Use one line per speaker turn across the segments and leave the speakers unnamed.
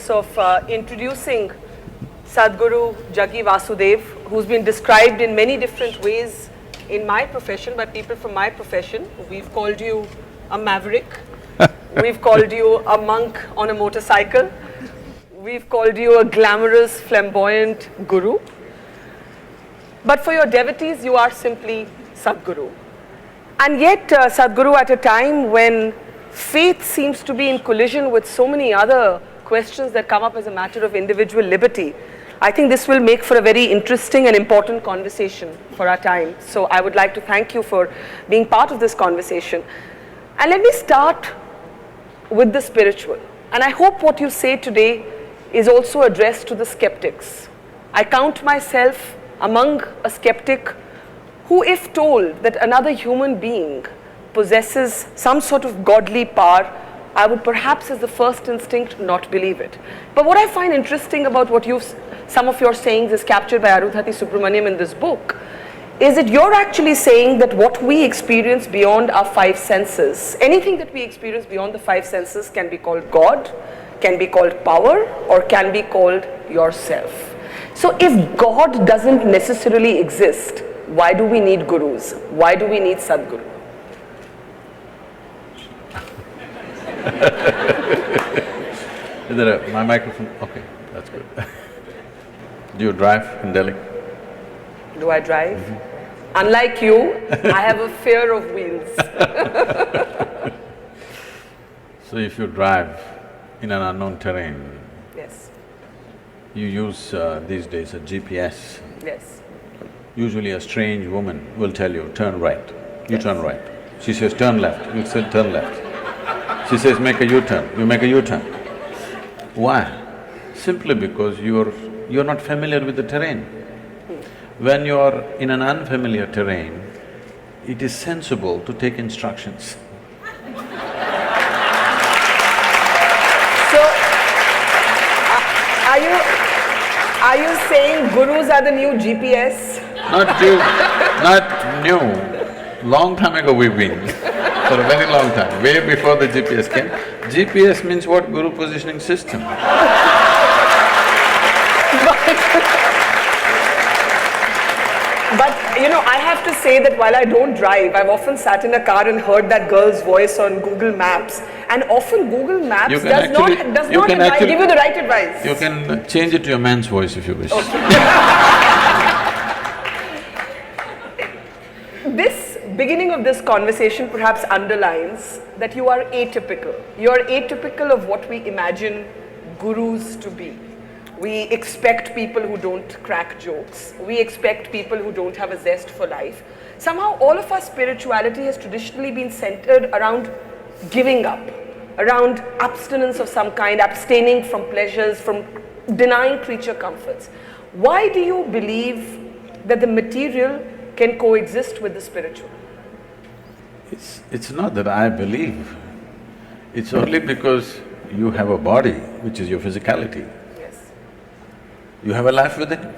process of introducing Sadhguru Jaggi Vasudev, who's been described in many different ways in my profession by people from my profession. We've called you a maverick, we've called you a monk on a motorcycle, we've called you a glamorous, flamboyant guru. But for your devotees, you are simply Sadhguru. And yet, Sadhguru, at a time when faith seems to be in collision with so many other questions that come up as a matter of individual liberty, I think this will make for a very interesting and important conversation for our time. So I would like to thank you for being part of this conversation. And let me start with the spiritual. And I hope what you say today is also addressed to the skeptics. I count myself among a skeptic who, if told that another human being possesses some sort of godly power, I would perhaps as the first instinct not believe it. But what I find interesting about what some of your sayings is captured by Arundhati Subramaniam in this book, is that you're actually saying that what we experience beyond our five senses, anything that we experience beyond the five senses can be called God, can be called power, or can be called yourself. So if God doesn't necessarily exist, why do we need gurus? Why do we need Sadhguru?
Is there my microphone? Okay, that's good. Do you drive in Delhi?
Do I drive? Unlike you, I have a fear of wheels.
So if you drive in an unknown terrain,
Yes.
you use these days a GPS.
Yes.
Usually a strange woman will tell you, turn right. You
Yes.
turn right. She says, turn left. You say, turn left. She says, make a U-turn. You make a U-turn. Why? Simply because you're not familiar with the terrain. When you're in an unfamiliar terrain, it is sensible to take instructions.
So, are you saying gurus are the new GPS?
Not new. Long time ago we've been, for a very long time, way before the GPS came. GPS means what? Guru Positioning System.
But you know, I have to say that while I don't drive, I've often sat in a car and heard that girl's voice on Google Maps, and often Google Maps does not give you the right advice.
You can change it to your man's voice if you wish.
This beginning of this conversation perhaps underlines that you are atypical. You are atypical of what we imagine gurus to be. We expect people who don't crack jokes. We expect people who don't have a zest for life. Somehow all of our spirituality has traditionally been centered around giving up, around abstinence of some kind, abstaining from pleasures, from denying creature comforts. Why do you believe that the material can coexist with the spiritual?
It's not that I believe, it's only because you have a body, which is your physicality. You have a life within.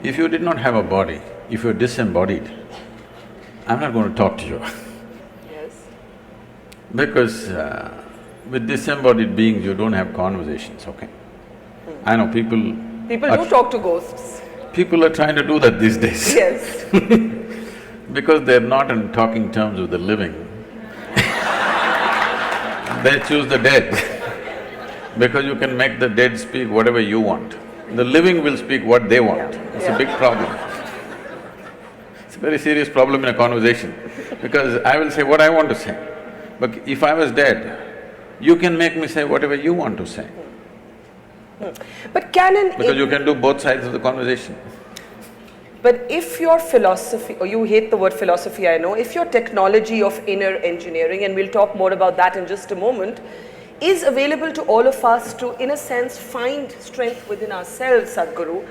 If you did not have a body, if you're disembodied, I'm not going to talk to you.
Yes.
Because with disembodied beings, you don't have conversations, okay? I know people…
People do talk to ghosts.
People are trying to do that these days.
Yes.
Because they're not in talking terms with the living, they choose the dead. Because you can make the dead speak whatever you want. The living will speak what they want. It's a big problem. It's a very serious problem in a conversation, because I will say what I want to say. But if I was dead, you can make me say whatever you want to say.
But
because you can do both sides of the conversation.
But if your philosophy, or you hate the word philosophy, I know, if your technology of inner engineering, and we'll talk more about that in just a moment, is available to all of us to, in a sense, find strength within ourselves, Sadhguru,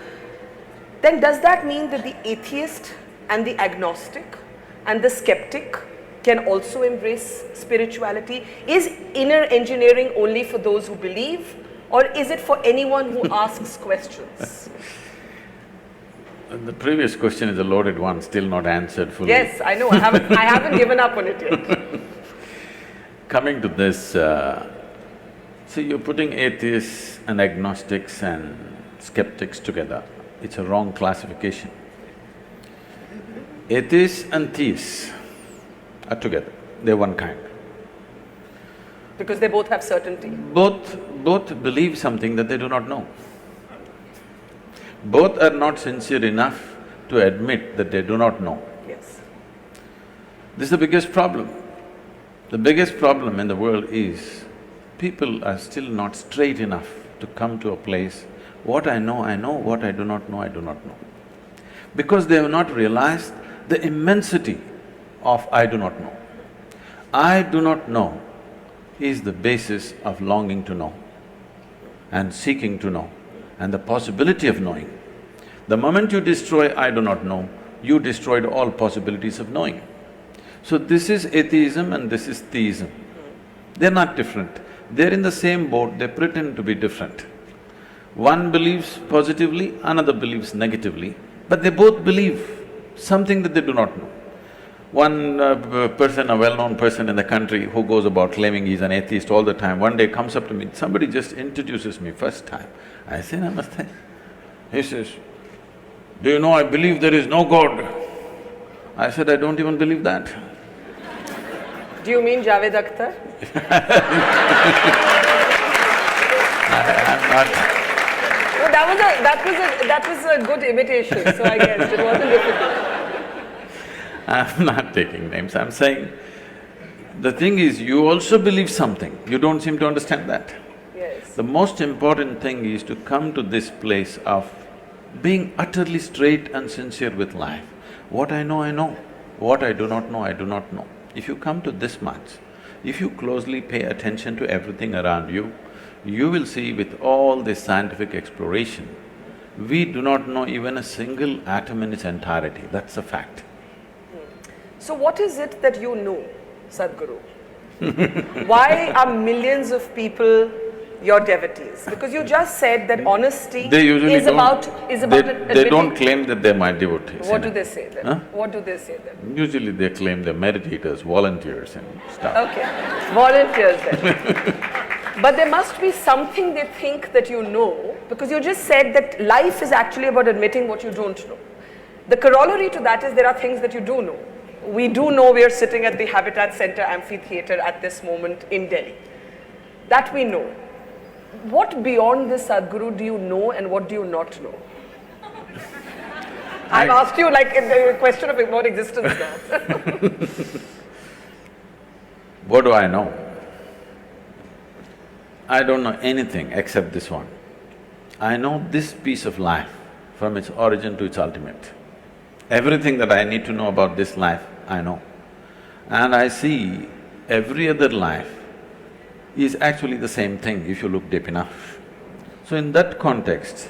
then does that mean that the atheist and the agnostic and the skeptic can also embrace spirituality? Is inner engineering only for those who believe, or is it for anyone who asks questions?
The previous question is a loaded one, still not answered fully.
Yes, I know, I haven't given up on it yet.
Coming to this, See, you're putting atheists and agnostics and skeptics together. It's a wrong classification. Atheists and theists are together, they're one kind.
Because they both have certainty.
Both believe something that they do not know. Both are not sincere enough to admit that they do not know.
Yes.
This is the biggest problem. The biggest problem in the world is people are still not straight enough to come to a place, what I know, what I do not know, I do not know. Because they have not realized the immensity of I do not know. I do not know is the basis of longing to know and seeking to know and the possibility of knowing. The moment you destroy I do not know, you destroyed all possibilities of knowing. So this is atheism and this is theism. They're not different. They're in the same boat, they pretend to be different. One believes positively, another believes negatively, but they both believe something that they do not know. One person, a well-known person in the country who goes about claiming he's an atheist all the time, one day comes up to me, somebody just introduces me first time. I say, Namaste. He says, do you know I believe there is no God? I said, I don't even believe that.
Do you mean Javed Akhtar?
I'm not…
No, that was a good imitation, so I guess it wasn't difficult.
I'm not taking names, I'm saying, the thing is, you also believe something, you don't seem to understand that.
Yes.
The most important thing is to come to this place of being utterly straight and sincere with life. What I know, what I do not know, I do not know. If you come to this much, if you closely pay attention to everything around you, you will see with all this scientific exploration, we do not know even a single atom in its entirety, that's a fact.
So what is it that you know, Sadhguru? Why are millions of people your devotees? Because you just said that honesty is about
They don't claim that they're my devotees.
What do they say then?
Huh?
What do they say then?
Usually they claim they're meditators, volunteers and stuff.
Okay, volunteers then. But there must be something they think that you know, because you just said that life is actually about admitting what you don't know. The corollary to that is there are things that you do know. We do know we are sitting at the Habitat Center Amphitheatre at this moment in Delhi. That we know. What beyond this, Sadhguru, do you know and what do you not know? I've asked you like a question of about existence now.
What do I know? I don't know anything except this one. I know this piece of life from its origin to its ultimate. Everything that I need to know about this life, I know. And I see every other life is actually the same thing if you look deep enough. So in that context,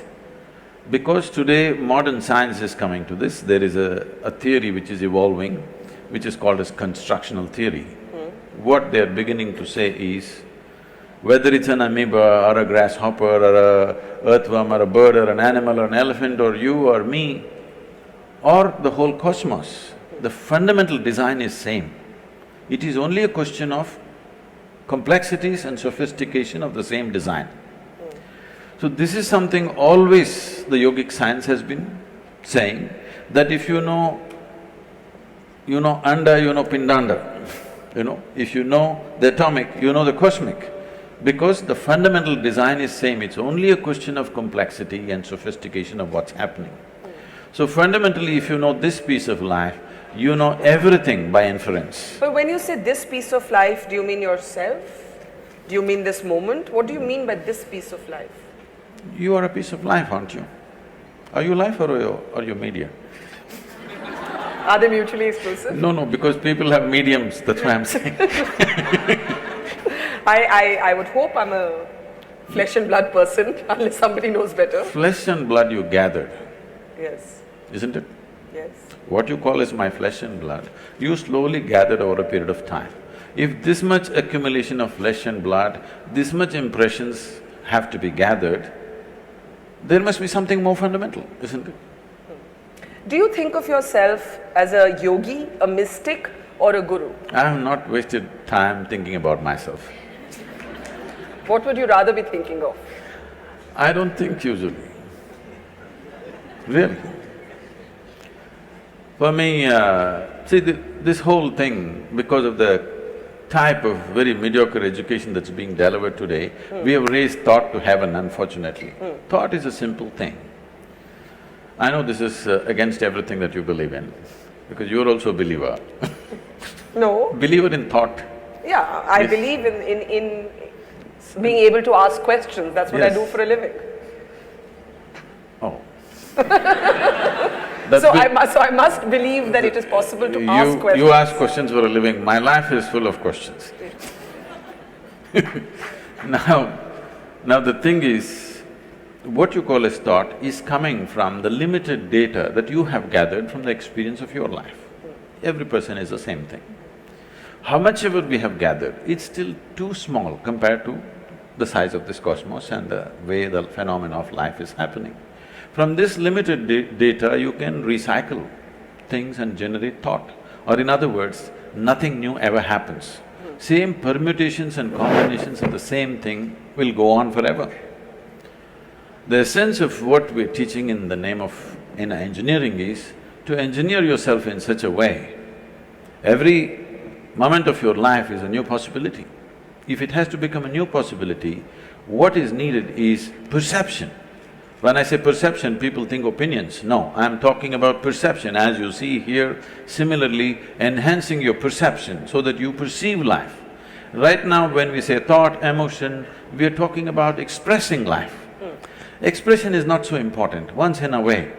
because today modern science is coming to this, there is a theory which is evolving, which is called as constructional theory. What they're beginning to say is, whether it's an amoeba or a grasshopper or a earthworm or a bird or an animal or an elephant or you or me, or the whole cosmos, the fundamental design is same. It is only a question of complexities and sophistication of the same design. So this is something always the yogic science has been saying, that if you know anda, you know pindanda, if you know the atomic, you know the cosmic. Because the fundamental design is same, it's only a question of complexity and sophistication of what's happening. So fundamentally, if you know this piece of life, you know everything by inference.
But when you say this piece of life, do you mean yourself? Do you mean this moment? What do you mean by this piece of life?
You are a piece of life, aren't you? Are you life or you're media?
Are they mutually exclusive?
No, because people have mediums, that's why I'm saying.
I would hope I'm a flesh and blood person, unless somebody knows better.
Flesh and blood you gathered.
Yes.
Isn't it?
Yes.
What you call as my flesh and blood, you slowly gathered over a period of time. If this much accumulation of flesh and blood, this much impressions have to be gathered, there must be something more fundamental, isn't it?
Do you think of yourself as a yogi, a mystic or a guru?
I have not wasted time thinking about myself.
What would you rather be thinking of?
I don't think usually, really. For me, see, this whole thing, because of the type of very mediocre education that's being delivered today, we have raised thought to heaven, unfortunately. Thought is a simple thing. I know this is against everything that you believe in, because you're also a believer.
No.
Believer in thought.
Yeah, I
Yes.
believe in being able to ask questions. That's what I
Yes.
do for a living.
Oh.
So I must believe that it is possible to ask questions.
You ask questions for a living. My life is full of questions. Now the thing is, what you call as thought is coming from the limited data that you have gathered from the experience of your life. Every person is the same thing. How much ever we have gathered, it's still too small compared to the size of this cosmos and the way the phenomena of life is happening. From this limited data, you can recycle things and generate thought. Or in other words, nothing new ever happens. Same permutations and combinations of the same thing will go on forever. The essence of what we're teaching in the name of… in engineering is to engineer yourself in such a way, every moment of your life is a new possibility. If it has to become a new possibility, what is needed is perception. When I say perception, people think opinions. No, I'm talking about perception, as you see here, similarly enhancing your perception so that you perceive life. Right now when we say thought, emotion, we are talking about expressing life. Expression is not so important. Once in a way,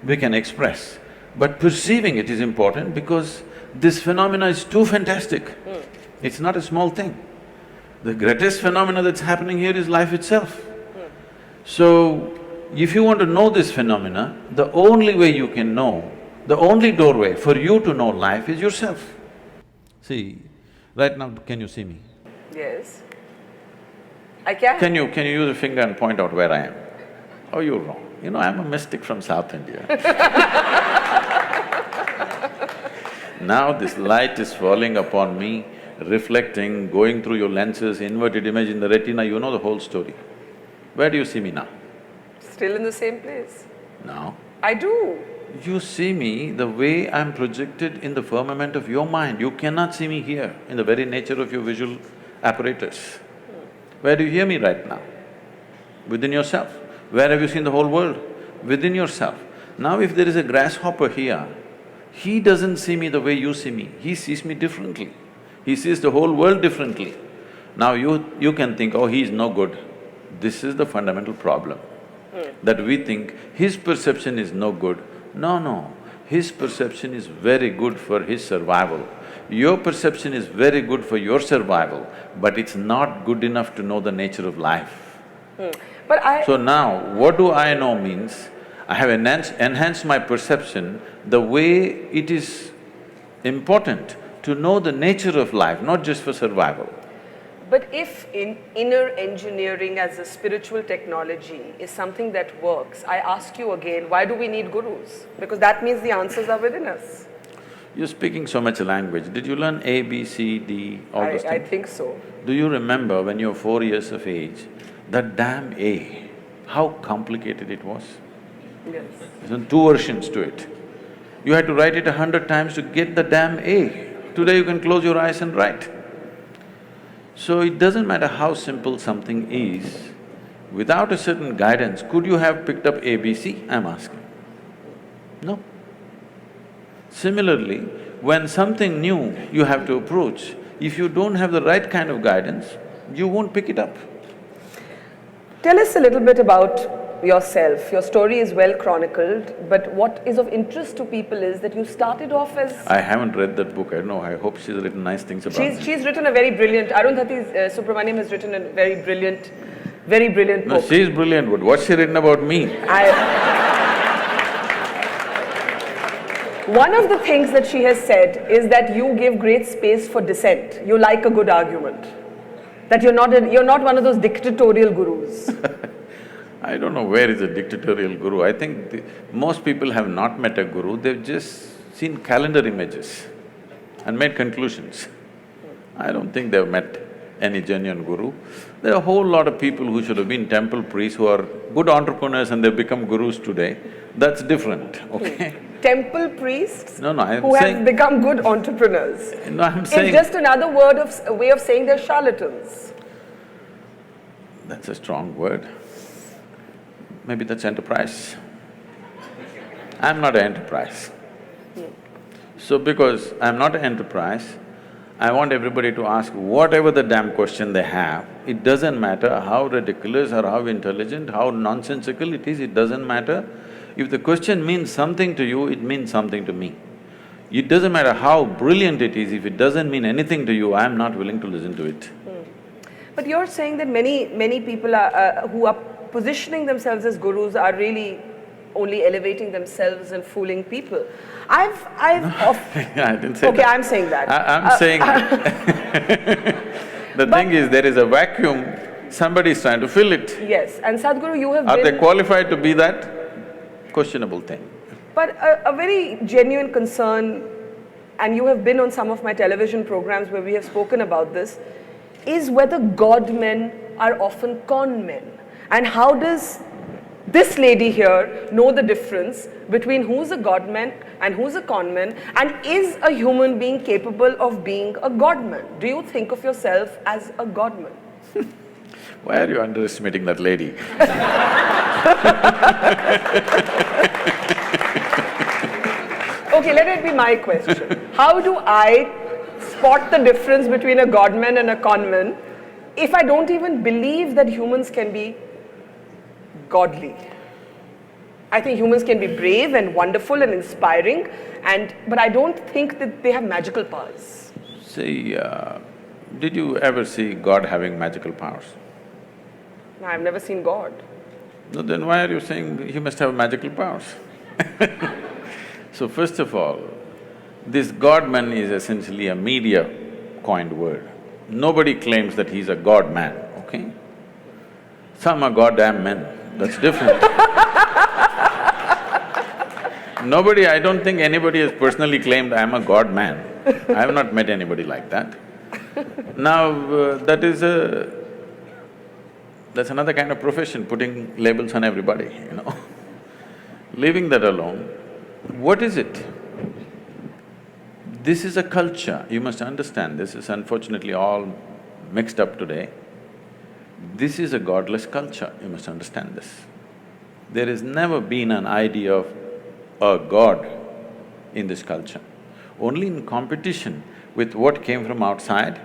we can express. But perceiving it is important because this phenomena is too fantastic. It's not a small thing. The greatest phenomena that's happening here is life itself. So, if you want to know this phenomena, the only way you can know, the only doorway for you to know life is yourself. See, right now, can you see me?
Yes. I can.
Can you use a finger and point out where I am? Oh, you're wrong. You know, I'm a mystic from South India. Now this light is falling upon me, reflecting, going through your lenses, inverted image in the retina, you know the whole story. Where do you see me now?
Still in the same place.
Now,
I do.
you see me the way I'm projected in the firmament of your mind. You cannot see me here in the very nature of your visual apparatus. Where do you hear me right now? Within yourself. Where have you seen the whole world? Within yourself. Now if there is a grasshopper here, he doesn't see me the way you see me, he sees me differently. He sees the whole world differently. Now you can think, oh, he's no good. This is the fundamental problem. That we think his perception is no good. No, his perception is very good for his survival. Your perception is very good for your survival, but it's not good enough to know the nature of life. So now, what do I know means, I have enhanced my perception the way it is important to know the nature of life, not just for survival.
But if inner engineering as a spiritual technology is something that works, I ask you again, why do we need gurus? Because that means the answers are within us.
You're speaking so much language. Did you learn A, B, C, D, all those things?
I think so.
Do you remember when you were 4 years of age, that damn A, how complicated it was?
Yes.
There's two versions to it. You had to write it 100 times to get the damn A. Today you can close your eyes and write. So it doesn't matter how simple something is, without a certain guidance, could you have picked up ABC, I'm asking? No. Similarly, when something new you have to approach, if you don't have the right kind of guidance, you won't pick it up.
Tell us a little bit about yourself. Your story is well chronicled, but what is of interest to people is that you started off as…
I haven't read that book, I don't know, I hope she's written nice things about me.
She's written a very brilliant… Arundhati Subramaniam has written a very brilliant book.
No, she's brilliant, but what's she written about me?
One of the things that she has said is that you give great space for dissent. You like a good argument. That you're not one of those dictatorial gurus.
I don't know where is a dictatorial guru. I think most people have not met a guru, they've just seen calendar images and made conclusions. I don't think they've met any genuine guru. There are a whole lot of people who should have been temple priests who are good entrepreneurs and they've become gurus today. That's different, okay?
Temple priests
No, I'm
who
saying…
have become good entrepreneurs.
No, I'm saying…
It's just another way of saying they're charlatans.
That's a strong word. Maybe that's enterprise. I'm not an enterprise. So because I'm not an enterprise, I want everybody to ask whatever the damn question they have. It doesn't matter how ridiculous or how intelligent, how nonsensical it doesn't matter. If the question means something to you, it means something to me. It doesn't matter how brilliant it is, if it doesn't mean anything to you, I'm not willing to listen to it.
But you're saying that many people who are positioning themselves as gurus are really only elevating themselves and fooling people.
I didn't say
okay,
that.
I'm saying that.
I'm saying… The thing is, there is a vacuum, somebody is trying to fill it.
Yes, and Sadhguru, you have
Are
been…
they qualified to be that? Questionable thing.
But a very genuine concern, and you have been on some of my television programs where we have spoken about this, is whether God men are often con men. And how does this lady here know the difference between who's a God man and who's a con man, and is a human being capable of being a God man? Do you think of yourself as a God man?
Why are you underestimating that lady?
Okay, let it be my question. How do I spot the difference between a God man and a con man if I don't even believe that humans can be godly? I think humans can be brave and wonderful and inspiring, but I don't think that they have magical powers.
See, did you ever see God having magical powers?
No, I've never seen God.
No, then why are you saying he must have magical powers? So first of all, this God-man is essentially a media coined word. Nobody claims that he's a God-man, okay? Some are goddamn men, that's different. I don't think anybody has personally claimed I'm a God-man. I have not met anybody like that. Now, that's another kind of profession, putting labels on everybody, you know. Leaving that alone, what is it? This is a culture, you must understand, this is unfortunately all mixed up today. This is a godless culture, you must understand this. There has never been an idea of a god in this culture. Only in competition with what came from outside,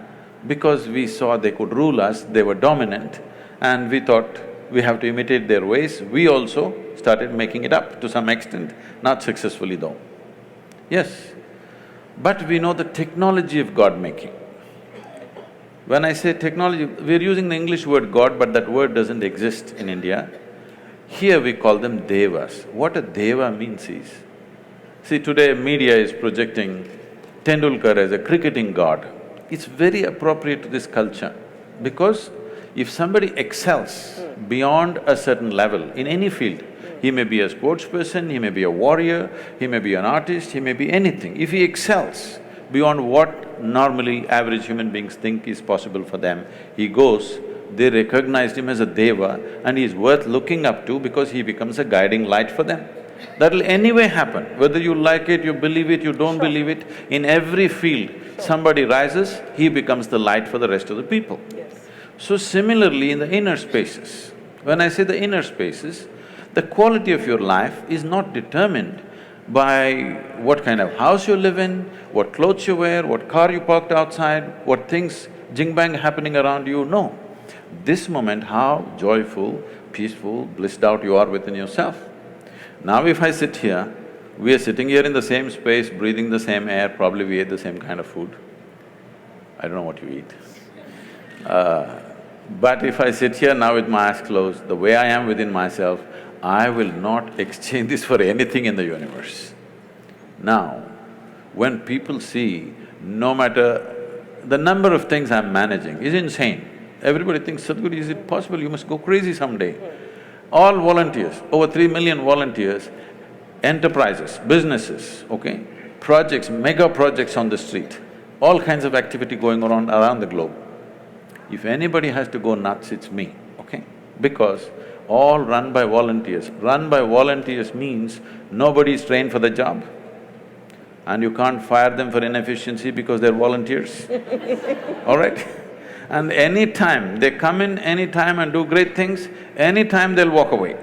because we saw they could rule us, they were dominant, and we thought we have to imitate their ways, we also started making it up to some extent, not successfully though. Yes, but we know the technology of God-making. When I say technology, we're using the English word God, but that word doesn't exist in India. Here we call them devas. What a deva means is… See, today media is projecting Tendulkar as a cricketing god. It's very appropriate to this culture, because if somebody excels beyond a certain level in any field, he may be a sports person, he may be a warrior, he may be an artist, he may be anything. If he excels beyond what normally average human beings think is possible for them, he goes, they recognized him as a deva and he is worth looking up to because he becomes a guiding light for them. That'll anyway happen, whether you like it, you believe it, you don't believe it, in every field, somebody rises, he becomes the light for the rest of the people.
Yes.
So similarly in the inner spaces, when I say the inner spaces, the quality of your life is not determined by what kind of house you live in, what clothes you wear, what car you parked outside, what things jing-bang happening around you, no. This moment, how joyful, peaceful, blissed out you are within yourself. Now if I sit here, we are sitting here in the same space, breathing the same air, probably we ate the same kind of food. I don't know what you eat. But if I sit here now with my eyes closed, the way I am within myself, I will not exchange this for anything in the universe. Now, when people see, no matter… the number of things I'm managing is insane. Everybody thinks, Sadhguru, is it possible? You must go crazy someday. All volunteers, over 3 million volunteers, enterprises, businesses, okay, projects, mega projects on the street, all kinds of activity going on around the globe. If anybody has to go nuts, it's me, okay? Because all run by volunteers. Run by volunteers means nobody is trained for the job and you can't fire them for inefficiency because they're volunteers, all right? And anytime, they come in anytime and do great things, anytime they'll walk away,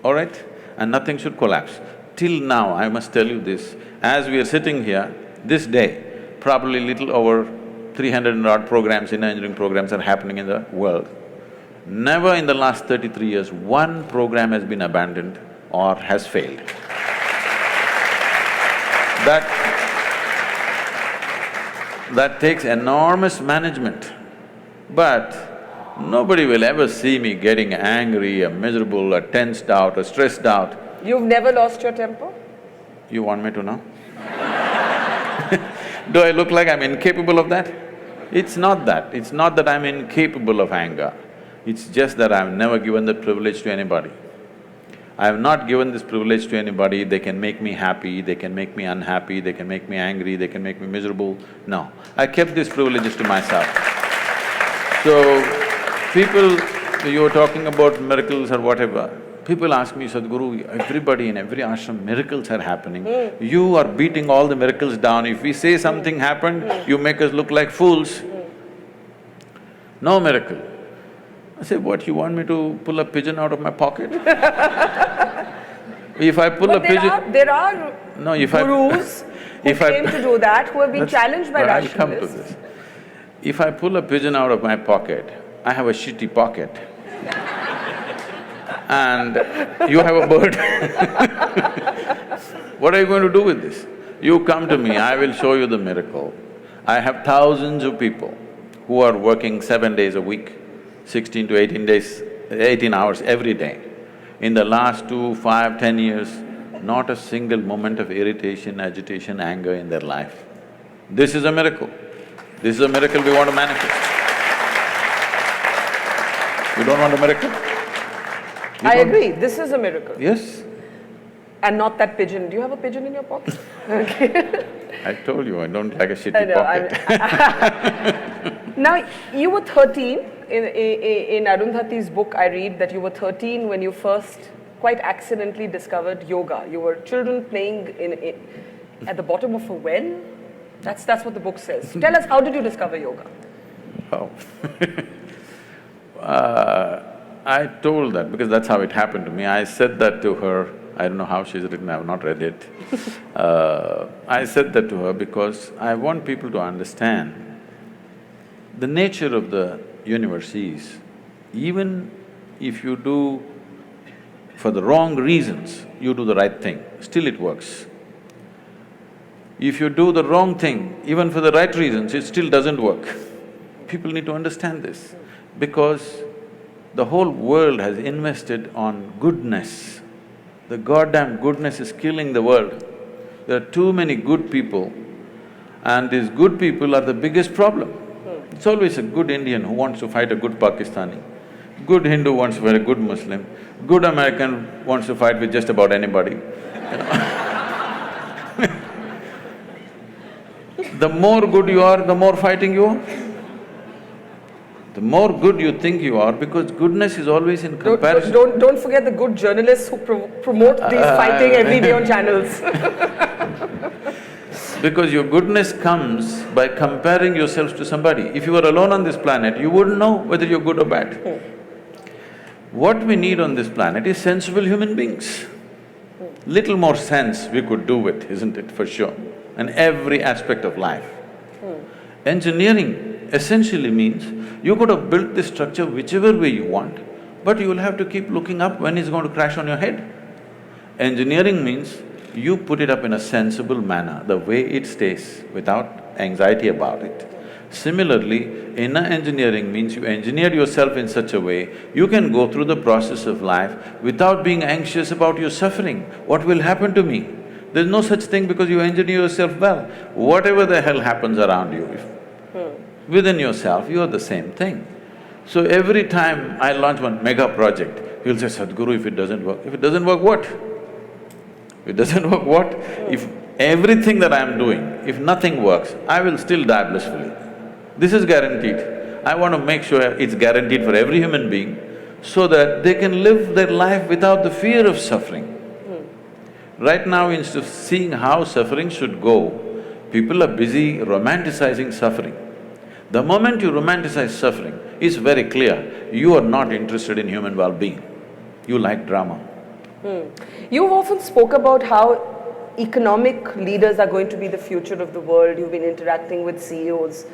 all right? And nothing should collapse. Till now, I must tell you this, as we are sitting here, this day, probably little over 300 and odd programs, engineering programs are happening in the world. Never in the last 33 years, one program has been abandoned or has failed. That takes enormous management, but nobody will ever see me getting angry or miserable or tensed out or stressed out.
You've never lost your temper?
You want me to know? Do I look like I'm incapable of that? It's not that. It's not that I'm incapable of anger. It's just that I've never given that privilege to anybody. I have not given this privilege to anybody. They can make me happy, they can make me unhappy, they can make me angry, they can make me miserable. No, I kept these privileges to myself. So, people… you were talking about miracles or whatever, people ask me, Sadhguru, everybody in every ashram, miracles are happening. You are beating all the miracles down. If we say something happened, you make us look like fools. No miracle. I say, what, you want me to pull a pigeon out of my pocket? If I pull a pigeon…
there are
No, if
gurus who claim to do that, who have been challenged by
rationalists. I'll come to
rationalists.
this. If I pull a pigeon out of my pocket, I have a shitty pocket. And you have a bird. What are you going to do with this? You come to me, I will show you the miracle. I have thousands of people who are working 7 days a week, 16 to 18 hours every day. In the last 2, 5, 10 years, not a single moment of irritation, agitation, anger in their life. This is a miracle. This is a miracle we want to manifest. You don't want a miracle?
I agree, this is a miracle.
Yes.
And not that pigeon. Do you have a pigeon in your pocket? Okay.
I told you, I don't like a shitty pocket.
Now, you were 13, in Arundhati's book I read that you were 13 when you first quite accidentally discovered yoga. You were children playing at the bottom of a well. That's what the book says. Tell us, how did you discover yoga?
Oh. I told that because that's how it happened to me. I said that to her, I don't know how she's written, I have not read it. I said that to her because I want people to understand the nature of the universe is, even if you do for the wrong reasons, you do the right thing, still it works. If you do the wrong thing, even for the right reasons, it still doesn't work. People need to understand this because the whole world has invested on goodness. The goddamn goodness is killing the world. There are too many good people and these good people are the biggest problem. It's always a good Indian who wants to fight a good Pakistani, good Hindu wants to fight a good Muslim, good American wants to fight with just about anybody, you know. The more good you are, the more fighting you are. The more good you think you are, because goodness is always in comparison.
Don't forget the good journalists who promote these fighting every day on channels.
Because your goodness comes by comparing yourselves to somebody. If you were alone on this planet, you wouldn't know whether you're good or bad. What we need on this planet is sensible human beings. Little more sense we could do with, isn't it, for sure, in every aspect of life. Engineering essentially means you could have built this structure whichever way you want, but you will have to keep looking up when it's going to crash on your head. Engineering means you put it up in a sensible manner, the way it stays, without anxiety about it. Similarly, inner engineering means you engineer yourself in such a way, you can go through the process of life without being anxious about your suffering. What will happen to me? There's no such thing because you engineer yourself well. Whatever the hell happens around you, within yourself, you are the same thing. So every time I launch one mega project, you'll say, Sadhguru, if it doesn't work, if it doesn't work, what? If it doesn't work, what? If everything that I'm doing, if nothing works, I will still die blissfully. This is guaranteed. I want to make sure it's guaranteed for every human being so that they can live their life without the fear of suffering. Right now, instead of seeing how suffering should go, people are busy romanticizing suffering. The moment you romanticize suffering, it's very clear, you are not interested in human well-being. You like drama.
You've often spoke about how economic leaders are going to be the future of the world. You've been interacting with CEOs.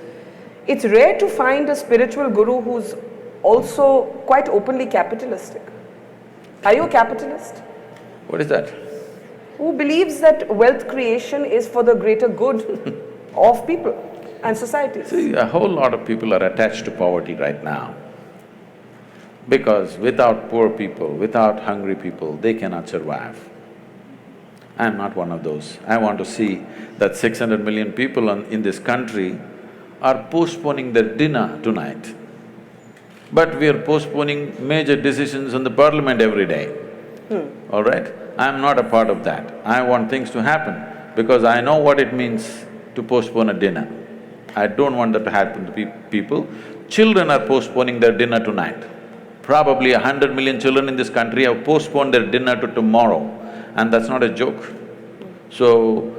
It's rare to find a spiritual guru who's also quite openly capitalistic. Are you a capitalist?
What is that?
Who believes that wealth creation is for the greater good of people and societies?
See, a whole lot of people are attached to poverty right now. Because without poor people, without hungry people, they cannot survive. I'm not one of those. I want to see that 600 million people in this country are postponing their dinner tonight. But we are postponing major decisions in the parliament every day. All right? I'm not a part of that. I want things to happen because I know what it means to postpone a dinner. I don't want that to happen to people. Children are postponing their dinner tonight. Probably 100 million children in this country have postponed their dinner to tomorrow, and that's not a joke. So,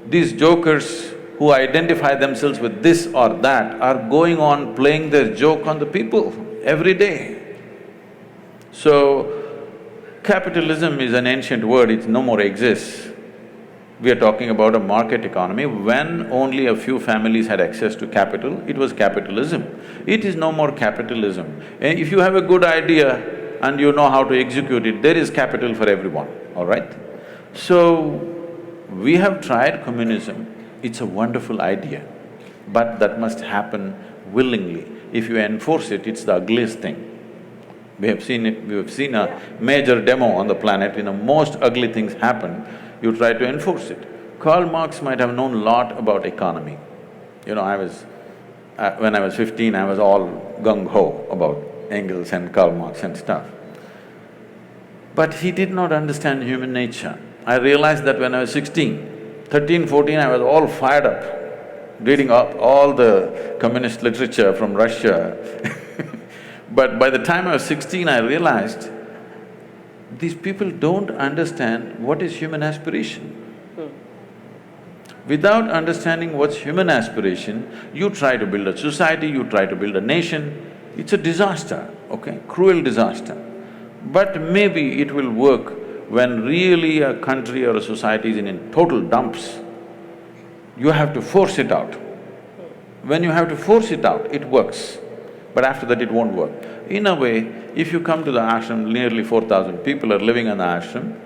these jokers who identify themselves with this or that are going on playing their joke on the people every day. So, capitalism is an ancient word, it no more exists. We are talking about a market economy. When only a few families had access to capital, it was capitalism. It is no more capitalism. And if you have a good idea and you know how to execute it, there is capital for everyone, all right? So, we have tried communism, it's a wonderful idea, but that must happen willingly. If you enforce it, it's the ugliest thing. We have seen it, we have seen a major demo on the planet, most ugly things happen, you try to enforce it. Karl Marx might have known a lot about economy. When I was 15, I was all gung-ho about Engels and Karl Marx and stuff. But he did not understand human nature. I realized that when I was 13, 14, I was all fired up, reading up all the communist literature from Russia. But by the time I was 16, I realized these people don't understand what is human aspiration. Without understanding what's human aspiration, you try to build a society, you try to build a nation, it's a disaster, okay, cruel disaster. But maybe it will work when really a country or a society is in total dumps. You have to force it out. When you have to force it out, it works. But after that it won't work. In a way, if you come to the ashram, nearly 4,000 people are living in the ashram,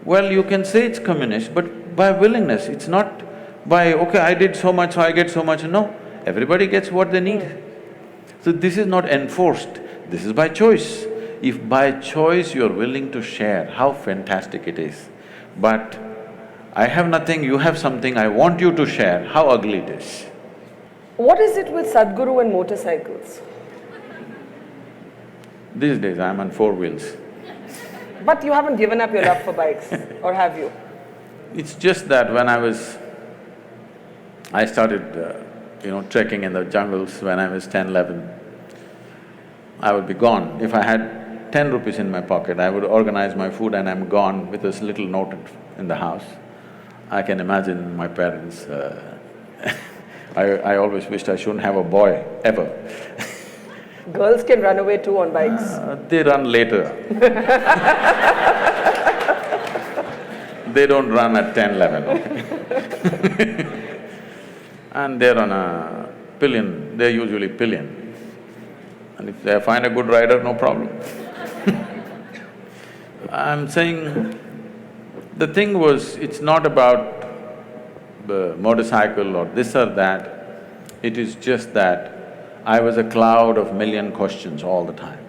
well, you can say it's communist, but by willingness, it's not by, okay, I did so much, so I get so much, no. Everybody gets what they need. So this is not enforced, this is by choice. If by choice you're willing to share, how fantastic it is. But I have nothing, you have something, I want you to share, how ugly it is.
What is it with Sadhguru and motorcycles?
These days I'm on 4 wheels.
But you haven't given up your love for bikes, or have you?
It's just that when I started, trekking in the jungles when I was 10, 11, I would be gone. If I had 10 rupees in my pocket, I would organize my food and I'm gone with this little note in the house. I can imagine my parents, I always wished I shouldn't have a boy, ever.
Girls can run away too on bikes.
They run later. They don't run at 10, 11, okay? And they're on a pillion, they're usually pillion. And if they find a good rider, no problem. I'm saying, the thing was, it's not about the motorcycle or this or that, it is just that I was a cloud of million questions all the time.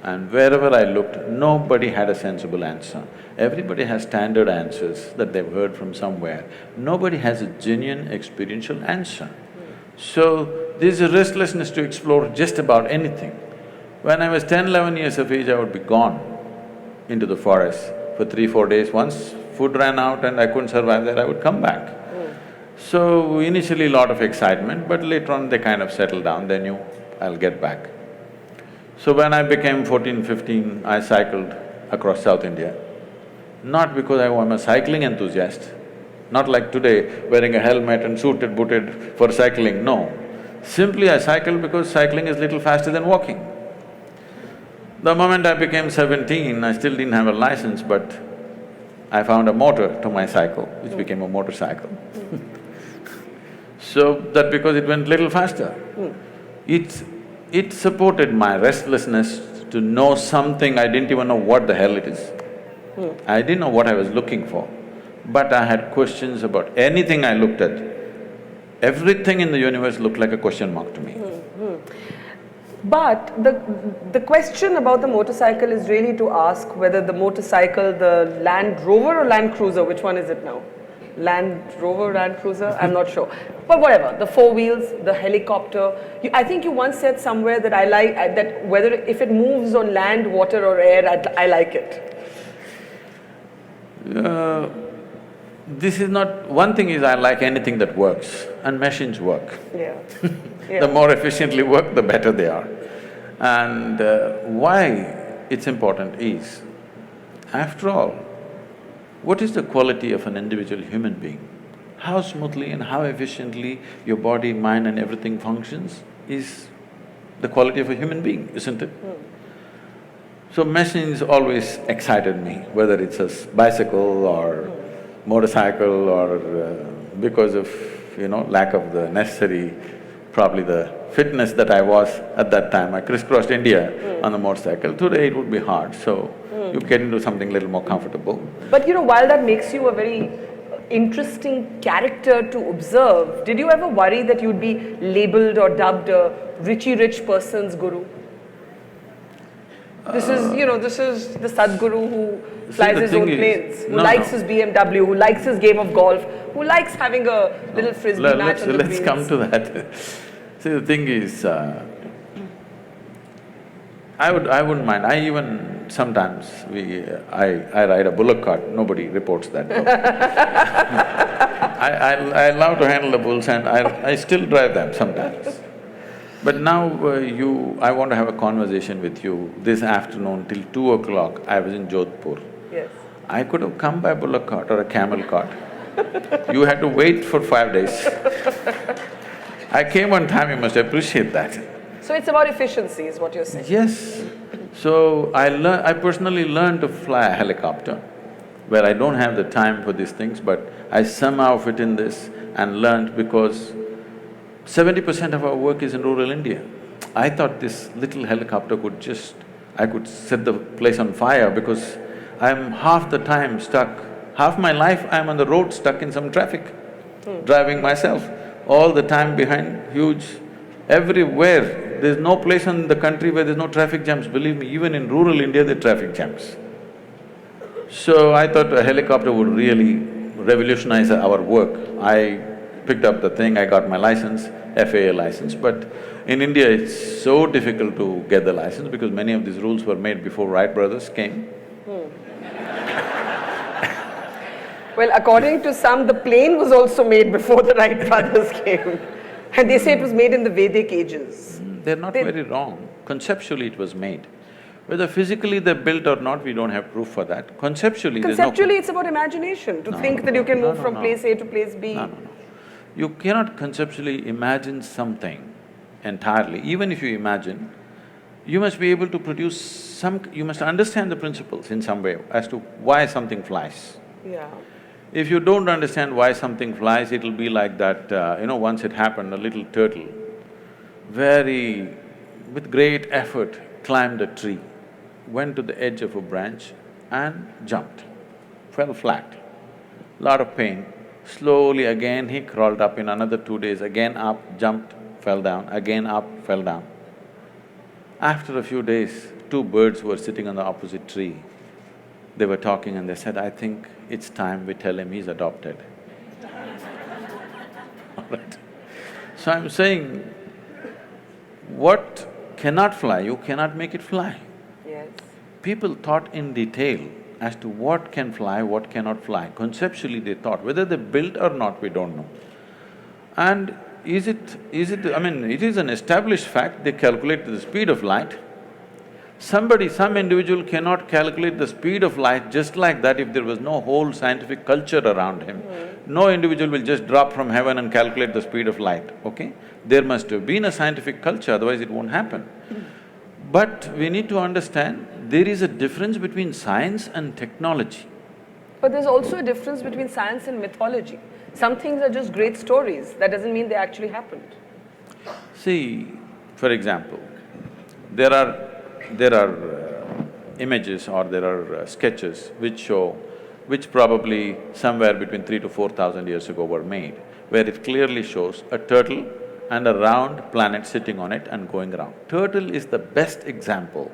And wherever I looked, nobody had a sensible answer. Everybody has standard answers that they've heard from somewhere. Nobody has a genuine experiential answer. So, there's a restlessness to explore just about anything. When I was 10, 11 years of age, I would be gone into the forest for 3, 4 days. Once food ran out and I couldn't survive there, I would come back. So, initially lot of excitement, but later on they kind of settled down, they knew I'll get back. So when I became 14, 15, I cycled across South India. Not because I'm a cycling enthusiast, not like today, wearing a helmet and suited, booted for cycling, no. Simply I cycled because cycling is little faster than walking. The moment I became 17, I still didn't have a license, but I found a motor to my cycle, which became a motorcycle. So that because it went little faster. It supported my restlessness to know something, I didn't even know what the hell it is. I didn't know what I was looking for, but I had questions about anything I looked at. Everything in the universe looked like a question mark to me.
But the question about the motorcycle is really to ask whether the motorcycle, the Land Rover or Land Cruiser, which one is it now? Land Rover, Land Cruiser, I'm not sure. But whatever, the four wheels, the helicopter. I think you once said somewhere that that whether if it moves on land, water or air, I like it.
This is not… One thing is I like anything that works, and machines work.
Yeah. Yeah.
The more efficiently work, the better they are. And why it's important is, after all, what is the quality of an individual human being? How smoothly and how efficiently your body, mind and everything functions is the quality of a human being, isn't it? So machines always excited me, whether it's a bicycle or motorcycle or because of, lack of the necessary, probably the fitness that I was at that time. I crisscrossed India on the motorcycle. Today it would be hard, so you get into something little more comfortable.
But while that makes you a very interesting character to observe, did you ever worry that you'd be labeled or dubbed a rich person's guru? This is the Sadhguru who flies his own planes, who likes his BMW, who likes his game of golf, who likes having a little frisbee match on the
Let's come to that. See, the thing is, I wouldn't mind. I even sometimes I ride a bullock cart. Nobody reports that. I love to handle the bulls and I still drive them sometimes. But now I want to have a conversation with you. This afternoon till 2 o'clock, I was in Jodhpur.
Yes.
I could have come by bullock cart or a camel cart. You had to wait for 5 days. I came on time, you must appreciate that.
So it's about efficiency is what you're saying?
Yes. So I personally learned to fly a helicopter, where I don't have the time for these things, but I somehow fit in this and learned because 70% of our work is in rural India. I thought this little helicopter I could set the place on fire because I'm half the time stuck, half my life I'm on the road stuck in some traffic, driving myself, all the time behind huge… Everywhere, there's no place in the country where there's no traffic jams. Believe me, even in rural India there are traffic jams. So I thought a helicopter would really revolutionize our work. I picked up the thing, I got my license, FAA license, but in India it's so difficult to get the license because many of these rules were made before Wright brothers came.
Well, according to some, the plane was also made before the Wright brothers came. And they say it was made in the Vedic ages.
They're not very wrong. Conceptually it was made. Whether physically they're built or not, we don't have proof for that. Conceptually,
Conceptually, it's about imagination, to think that you can move from place A to place B.
No. You cannot conceptually imagine something entirely. Even if you imagine, you must be able to produce you must understand the principles in some way as to why something flies.
Yeah.
If you don't understand why something flies, it'll be like that, once it happened, a little turtle, with great effort, climbed a tree, went to the edge of a branch and jumped, fell flat. Lot of pain. Slowly again he crawled up. In another 2 days, again up, jumped, fell down, again up, fell down. After a few days, two birds were sitting on the opposite tree. They were talking and they said, "I think it's time we tell him he's adopted." All right. So I'm saying, what cannot fly, you cannot make it fly.
Yes.
People thought in detail as to what can fly, what cannot fly. Conceptually they thought, whether they built or not, we don't know. And I mean, it is an established fact, they calculate the speed of light. Some individual cannot calculate the speed of light just like that if there was no whole scientific culture around him. No individual will just drop from heaven and calculate the speed of light, okay? There must have been a scientific culture, otherwise it won't happen. But we need to understand, there is a difference between science and technology.
But there's also a difference between science and mythology. Some things are just great stories, that doesn't mean they actually happened.
See, for example, there are images or there are sketches which probably somewhere between 3,000 to 4,000 years ago were made, where it clearly shows a turtle and a round planet sitting on it and going around. Turtle is the best example,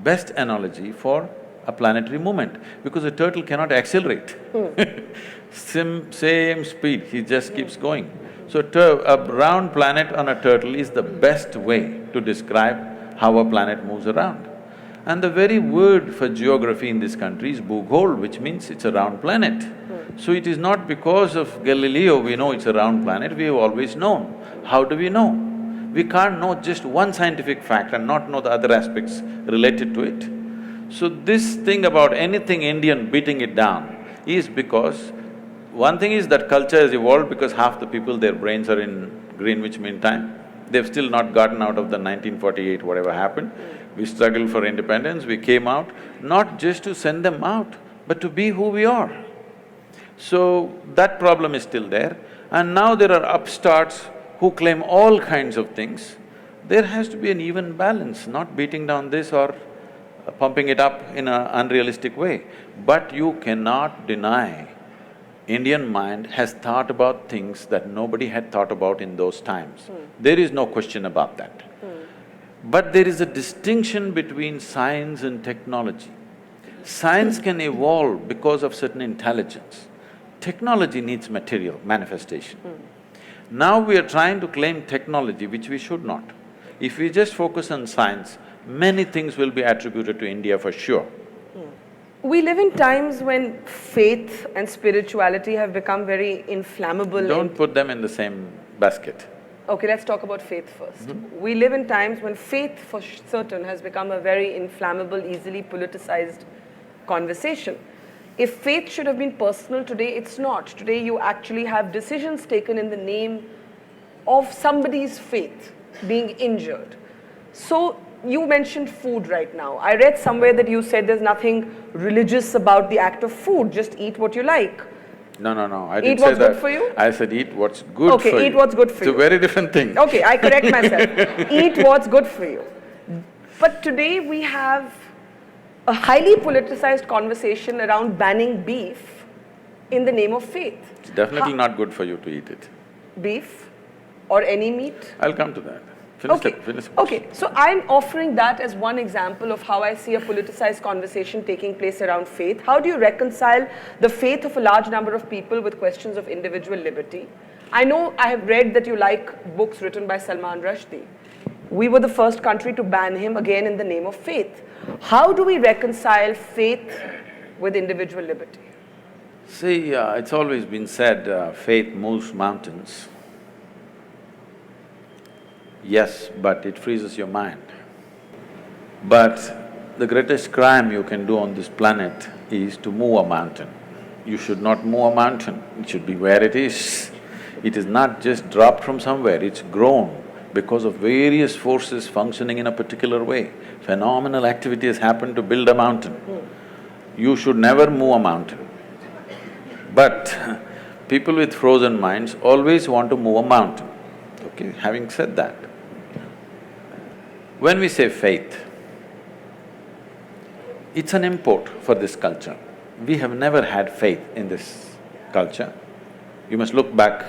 best analogy for a planetary movement, because a turtle cannot accelerate. Same speed, he just keeps going. So a round planet on a turtle is the best way to describe how a planet moves around. And the very word for geography in this country is Bhugol, which means it's a round planet. So it is not because of Galileo we know it's a round planet, we have always known. How do we know? We can't know just one scientific fact and not know the other aspects related to it. So this thing about anything Indian beating it down is because one thing is that culture has evolved because half the people, their brains are in Greenwich Mean Time. They've still not gotten out of the 1948, whatever happened. We struggled for independence, we came out, not just to send them out, but to be who we are. So that problem is still there. And now there are upstarts who claim all kinds of things. There has to be an even balance, not beating down this or pumping it up in an unrealistic way. But you cannot deny Indian mind has thought about things that nobody had thought about in those times. There is no question about that. But there is a distinction between science and technology. Science can evolve because of certain intelligence. Technology needs material, manifestation. Now we are trying to claim technology, which we should not. If we just focus on science, many things will be attributed to India for sure.
We live in times when faith and spirituality have become very inflammable.
Don't put them in the same basket.
Okay, let's talk about faith first. We live in times when faith for certain has become a very inflammable, easily politicized conversation. If faith should have been personal today, it's not. Today you actually have decisions taken in the name of somebody's faith being injured. So you mentioned food right now. I read somewhere that you said there's nothing religious about the act of food, just eat what you like.
No, I
Eat
didn't say
what's
that.
good for you?
I said eat what's good for you.
Okay, eat what's good for you.
It's a very different thing.
Okay, I correct myself. Eat what's good for you. But today we have a highly politicized conversation around banning beef in the name of faith.
It's definitely not good for you to eat it.
Beef or any meat?
I'll come to that. Finish.
Okay, so I'm offering that as one example of how I see a politicized conversation taking place around faith. How do you reconcile the faith of a large number of people with questions of individual liberty? I know I have read that you like books written by Salman Rushdie. We were the first country to ban him, again in the name of faith. How do we reconcile faith with individual liberty?
See, it's always been said, faith moves mountains. Yes, but it freezes your mind. But the greatest crime you can do on this planet is to move a mountain. You should not move a mountain, it should be where it is. It is not just dropped from somewhere, it's grown because of various forces functioning in a particular way. Phenomenal activity has happened to build a mountain. You should never move a mountain. But people with frozen minds always want to move a mountain. Okay, having said that, when we say faith, it's an import for this culture. We have never had faith in this culture. You must look back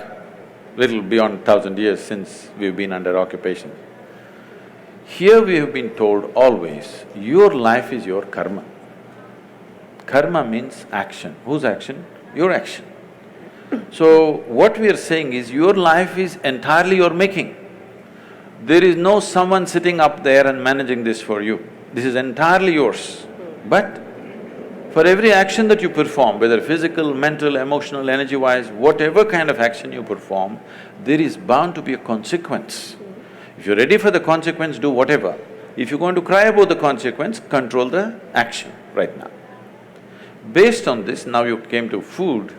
little beyond 1,000 years since we've been under occupation. Here we have been told always, your life is your karma. Karma means action. Whose action? Your action. So what we are saying is, your life is entirely your making. There is no someone sitting up there and managing this for you. This is entirely yours. But For every action that you perform, whether physical, mental, emotional, energy-wise, whatever kind of action you perform, there is bound to be a consequence. If you're ready for the consequence, do whatever. If you're going to cry about the consequence, control the action right now. Based on this, now you came to food.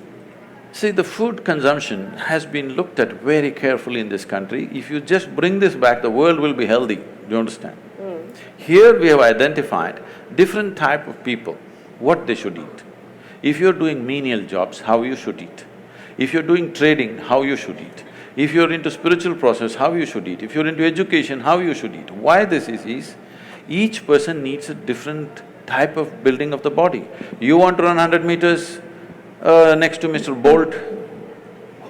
See, the food consumption has been looked at very carefully in this country. If you just bring this back, the world will be healthy, do you understand? Here we have identified different type of people, what they should eat. If you're doing menial jobs, how you should eat. If you're doing trading, how you should eat. If you're into spiritual process, how you should eat. If you're into education, how you should eat. Why this is each person needs a different type of building of the body. You want to run 100 meters next to Mr. Bolt,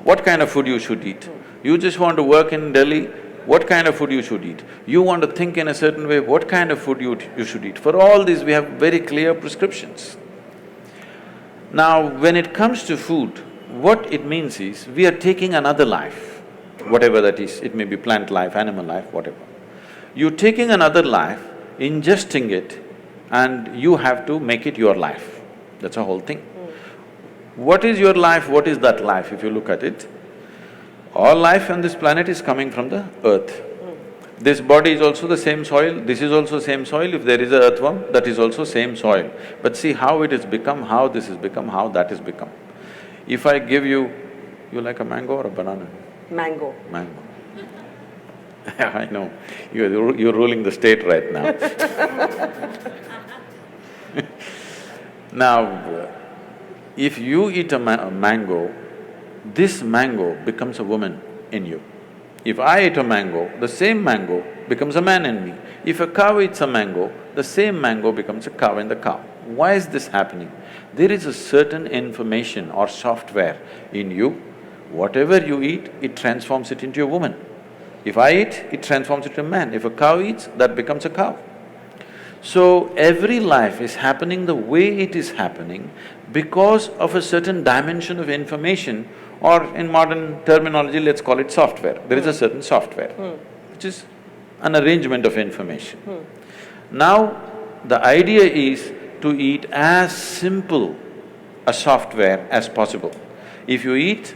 what kind of food you should eat? You just want to work in Delhi, what kind of food you should eat? You want to think in a certain way, what kind of food you should eat? For all these, we have very clear prescriptions. Now, when it comes to food, what it means is, we are taking another life, whatever that is, it may be plant life, animal life, whatever. You're taking another life, ingesting it, and you have to make it your life. That's the whole thing. What is your life, what is that life, if you look at it? All life on this planet is coming from the earth. This body is also the same soil, this is also same soil. If there is a earthworm, that is also same soil. But see how it has become, how this has become, how that has become. If I give you like a mango or a banana?
Mango.
Mango. I know, you're ruling the state right now. Now, if you eat a mango, this mango becomes a woman in you. If I eat a mango, the same mango becomes a man in me. If a cow eats a mango, the same mango becomes a cow in the cow. Why is this happening? There is a certain information or software in you. Whatever you eat, it transforms it into a woman. If I eat, it transforms it into a man. If a cow eats, that becomes a cow. So, every life is happening the way it is happening because of a certain dimension of information, or in modern terminology, let's call it software. There is a certain software, which is an arrangement of information. Now, the idea is to eat as simple a software as possible. If you eat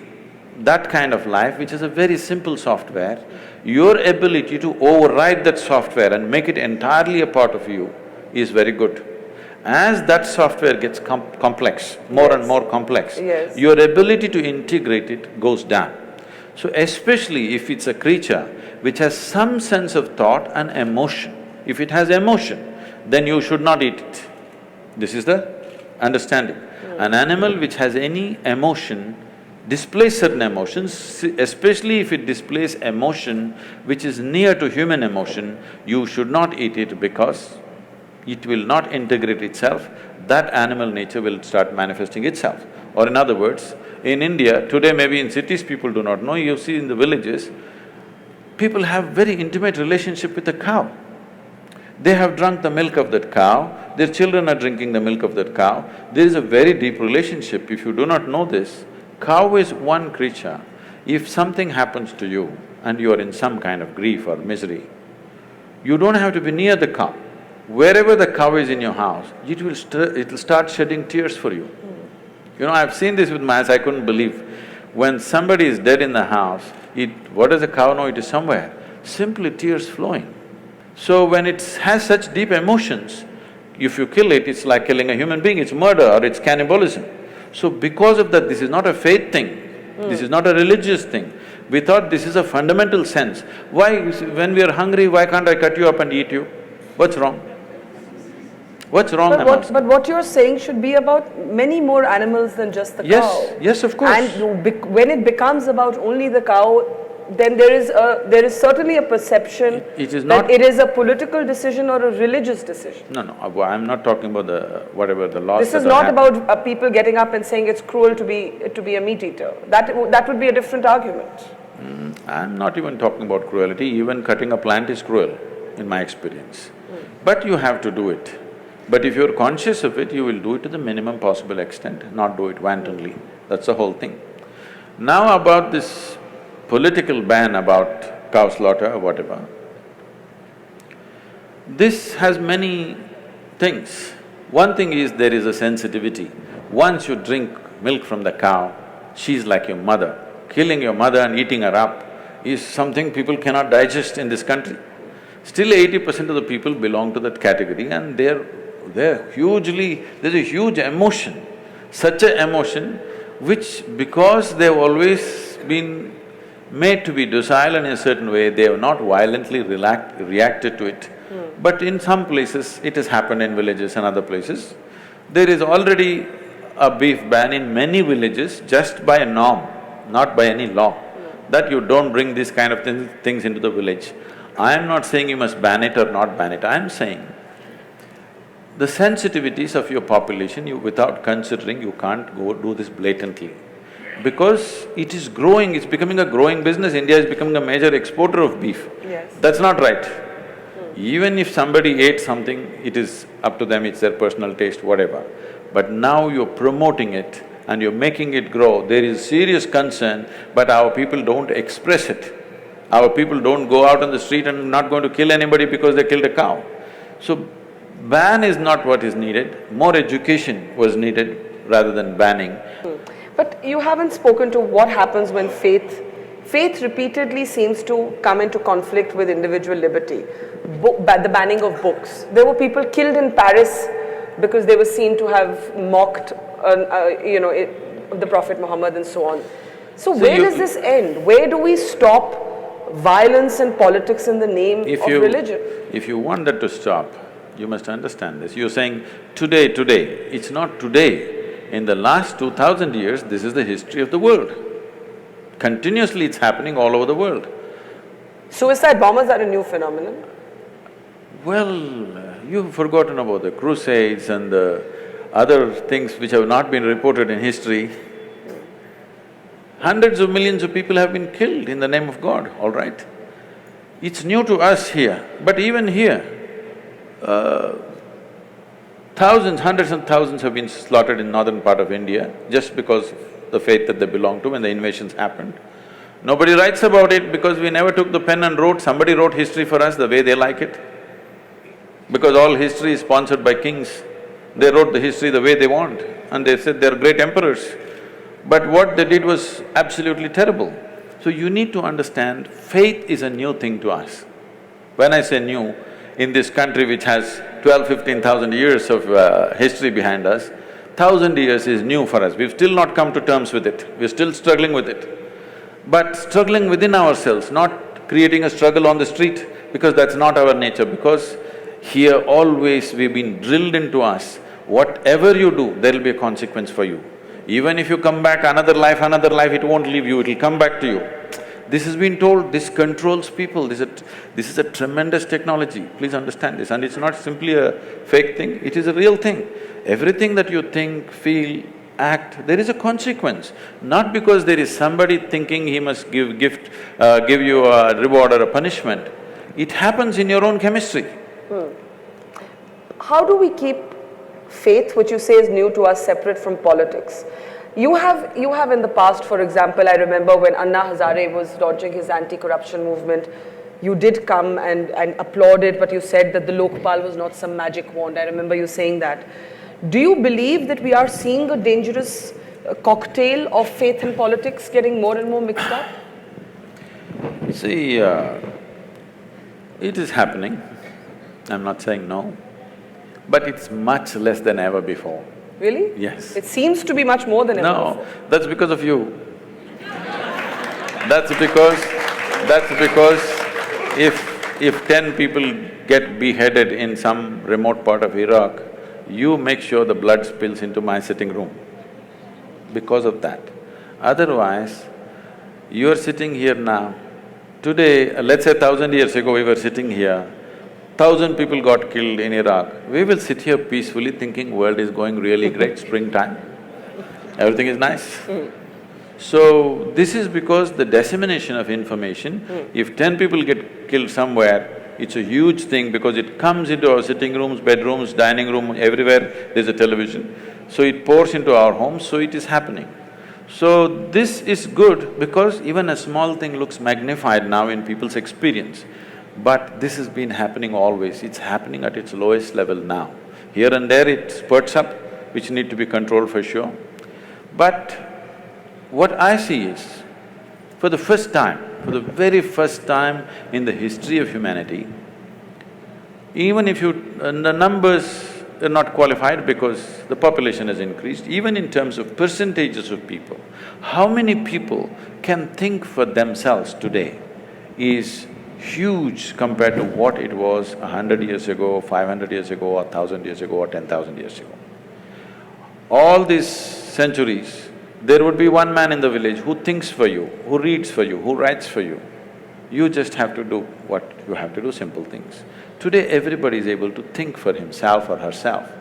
that kind of life, which is a very simple software, your ability to override that software and make it entirely a part of you is very good. As that software gets complex, more and more complex, your ability to integrate it goes down. So especially if it's a creature which has some sense of thought and emotion, if it has emotion, then you should not eat it. This is the understanding. An animal which has any emotion displays certain emotions, especially if it displays emotion which is near to human emotion, you should not eat it because it will not integrate itself, that animal nature will start manifesting itself. Or in other words, in India, today maybe in cities people do not know, you see in the villages, people have very intimate relationship with the cow. They have drunk the milk of that cow, their children are drinking the milk of that cow. There is a very deep relationship. If you do not know this, cow is one creature. If something happens to you and you are in some kind of grief or misery, you don't have to be near the cow. Wherever the cow is in your house, it'll start shedding tears for you. You know, I've seen this with my eyes, I couldn't believe. When somebody is dead in the house, what does the cow know? It is somewhere, simply tears flowing. So when it has such deep emotions, if you kill it, it's like killing a human being, it's murder or it's cannibalism. So because of that, this is not a faith thing, this is not a religious thing. We thought this is a fundamental sense. Why, when we are hungry, why can't I cut you up and eat you? What's wrong? What's wrong?
But what you're saying should be about many more animals than just the cow.
Yes, of course.
And when it becomes about only the cow, then there is certainly a perception that it is a political decision or a religious decision.
No, I'm not talking about whatever the laws.
This is not about people getting up and saying it's cruel to be a meat eater. That would be a different argument.
I'm not even talking about cruelty. Even cutting a plant is cruel, in my experience. But you have to do it. But if you're conscious of it, you will do it to the minimum possible extent, not do it wantonly. That's the whole thing. Now about this political ban about cow slaughter or whatever, this has many things. One thing is there is a sensitivity. Once you drink milk from the cow, she's like your mother. Killing your mother and eating her up is something people cannot digest in this country. Still 80% of the people belong to that category and they're hugely… there's a huge emotion, such an emotion which because they've always been made to be docile in a certain way, they have not violently reacted to it. But in some places, it has happened in villages and other places. There is already a beef ban in many villages just by a norm, not by any law, that you don't bring these kind of things into the village. I am not saying you must ban it or not ban it, I am saying the sensitivities of your population, without considering, you can't go do this blatantly. Because it is growing, it's becoming a growing business, India is becoming a major exporter of beef.
Yes.
That's not right. Even if somebody ate something, it is up to them, it's their personal taste, whatever. But now you're promoting it and you're making it grow, there is serious concern, but our people don't express it. Our people don't go out on the street and not going to kill anybody because they killed a cow. So, ban is not what is needed, more education was needed rather than banning.
But you haven't spoken to what happens when faith repeatedly seems to come into conflict with individual liberty. The banning of books. There were people killed in Paris because they were seen to have mocked, the Prophet Muhammad and so on. So where does this end? Where do we stop violence and politics in the name of religion?
If you want that to stop, you must understand this. You're saying today, it's not today. In the last 2000 years, this is the history of the world. Continuously it's happening all over the world.
Suicide bombers are a new phenomenon?
Well, you've forgotten about the crusades and the other things which have not been reported in history. Hundreds of millions of people have been killed in the name of God, all right? It's new to us here, but even here, thousands, hundreds and thousands have been slaughtered in northern part of India just because of the faith that they belong to when the invasions happened. Nobody writes about it because we never took the pen and wrote, somebody wrote history for us the way they like it. Because all history is sponsored by kings, they wrote the history the way they want and they said they're great emperors. But what they did was absolutely terrible. So you need to understand, faith is a new thing to us. When I say new, in this country which has 15,000 years of history behind us, 1,000 years is new for us. We've still not come to terms with it, we're still struggling with it. But struggling within ourselves, not creating a struggle on the street, because that's not our nature, because here always we've been drilled into us, whatever you do, there'll be a consequence for you. Even if you come back another life, it won't leave you, it'll come back to you. This has been told, this controls people, this is a tremendous technology, please understand this. And it's not simply a fake thing, it is a real thing. Everything that you think, feel, act, there is a consequence. Not because there is somebody thinking he must give you a reward or a punishment. It happens in your own chemistry.
How do we keep faith, which you say is new to us, separate from politics? You have in the past, for example, I remember when Anna Hazare was launching his anti-corruption movement, you did come and applaud it, but you said that the Lokpal was not some magic wand. I remember you saying that. Do you believe that we are seeing a dangerous cocktail of faith and politics getting more and more mixed up?
See, it is happening, I'm not saying no, but it's much less than ever before.
Really?
Yes.
It seems to be much more than ever before.
No, that's because of you. That's because if 10 people get beheaded in some remote part of Iraq, you make sure the blood spills into my sitting room because of that. Otherwise, you're sitting here now, today, let's say 1,000 years ago we were sitting here, 1,000 people got killed in Iraq. We will sit here peacefully thinking world is going really great, springtime, everything is nice. So, this is because the dissemination of information, if 10 people get killed somewhere, it's a huge thing because it comes into our sitting rooms, bedrooms, dining room, everywhere there's a television. So it pours into our homes, so it is happening. So this is good because even a small thing looks magnified now in people's experience. But this has been happening always, it's happening at its lowest level now. Here and there it spurts up, which need to be controlled for sure. But what I see is, for the first time, for the very first time in the history of humanity, even if the numbers are not qualified because the population has increased, even in terms of percentages of people, how many people can think for themselves today is huge compared to what it was 100 years ago, 500 years ago, or 1,000 years ago, or 10,000 years ago. All these centuries, there would be one man in the village who thinks for you, who reads for you, who writes for you. You just have to do what you have to do, simple things. Today, everybody is able to think for himself or herself.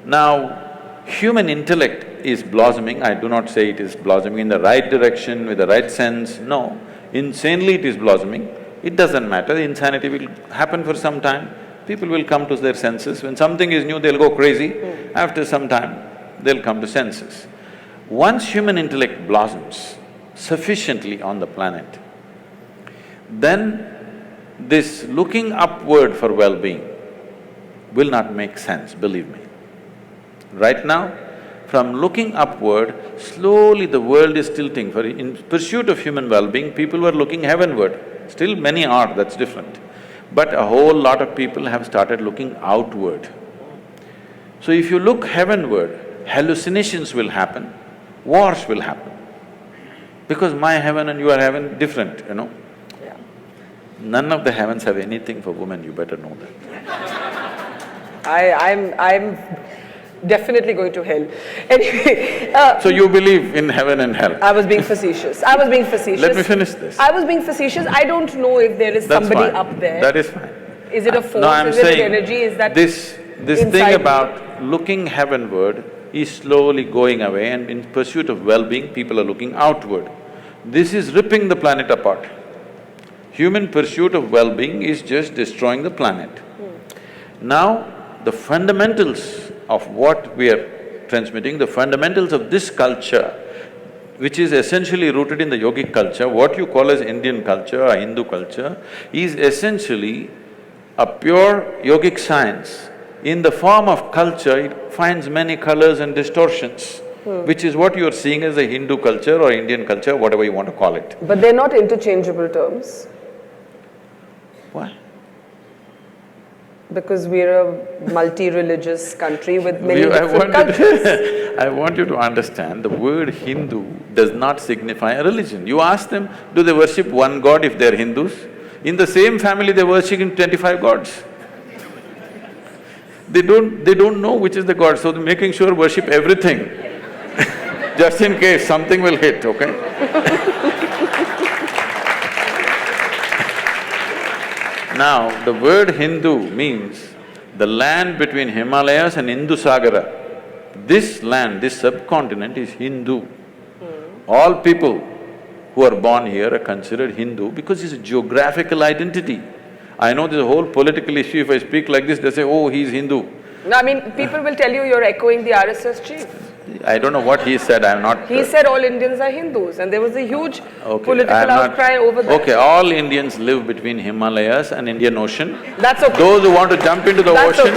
Now, human intellect is blossoming. I do not say it is blossoming in the right direction, with the right sense, no. Insanely it is blossoming. It doesn't matter, insanity will happen for some time. People will come to their senses. When something is new, they'll go crazy. After some time, they'll come to senses. Once human intellect blossoms sufficiently on the planet, then this looking upward for well-being will not make sense, believe me. Right now, from looking upward, slowly the world is tilting. In pursuit of human well-being, people were looking heavenward. Still many are, that's different. But a whole lot of people have started looking outward. So if you look heavenward, hallucinations will happen, wars will happen. Because my heaven and your heaven different, you know.
Yeah.
None of the heavens have anything for women, you better know that.
I'm definitely going to hell. Anyway,
so you believe in heaven and hell?
I was being facetious. I was being facetious.
Let me finish this.
I was being facetious. I don't know if there is
That's
somebody
fine.
up there.
That is fine.
Is it a force?
No, I'm
is
saying
it an energy? Is that
this thing
inside
about looking heavenward is slowly going away, and in pursuit of well-being, people are looking outward. This is ripping the planet apart. Human pursuit of well-being is just destroying the planet. Now, the fundamentals of what we are transmitting, the fundamentals of this culture, which is essentially rooted in the yogic culture, what you call as Indian culture or Hindu culture, is essentially a pure yogic science. In the form of culture, it finds many colors and distortions, which is what you are seeing as a Hindu culture or Indian culture, whatever you want to call it.
But they're not interchangeable terms.
Why?
Because we're a multi-religious country with many different cultures.
I want you to understand, the word Hindu does not signify a religion. You ask them, do they worship one god if they're Hindus? In the same family, they're worshipping 25 gods. They don't know which is the god, so they're making sure worship everything just in case something will hit, okay? Now, the word Hindu means the land between Himalayas and Indusagara. This land, this subcontinent is Hindu. All people who are born here are considered Hindu because it's a geographical identity. I know there's a whole political issue, if I speak like this, they say, oh, he's Hindu.
No, I mean, people will tell you you're echoing the RSS chief.
I don't know what he said, I'm not…
He said all Indians are Hindus, and there was a huge political
I'm not…
outcry over that.
Okay, all Indians live between Himalayas and Indian Ocean.
That's okay.
Those who want to jump into the ocean…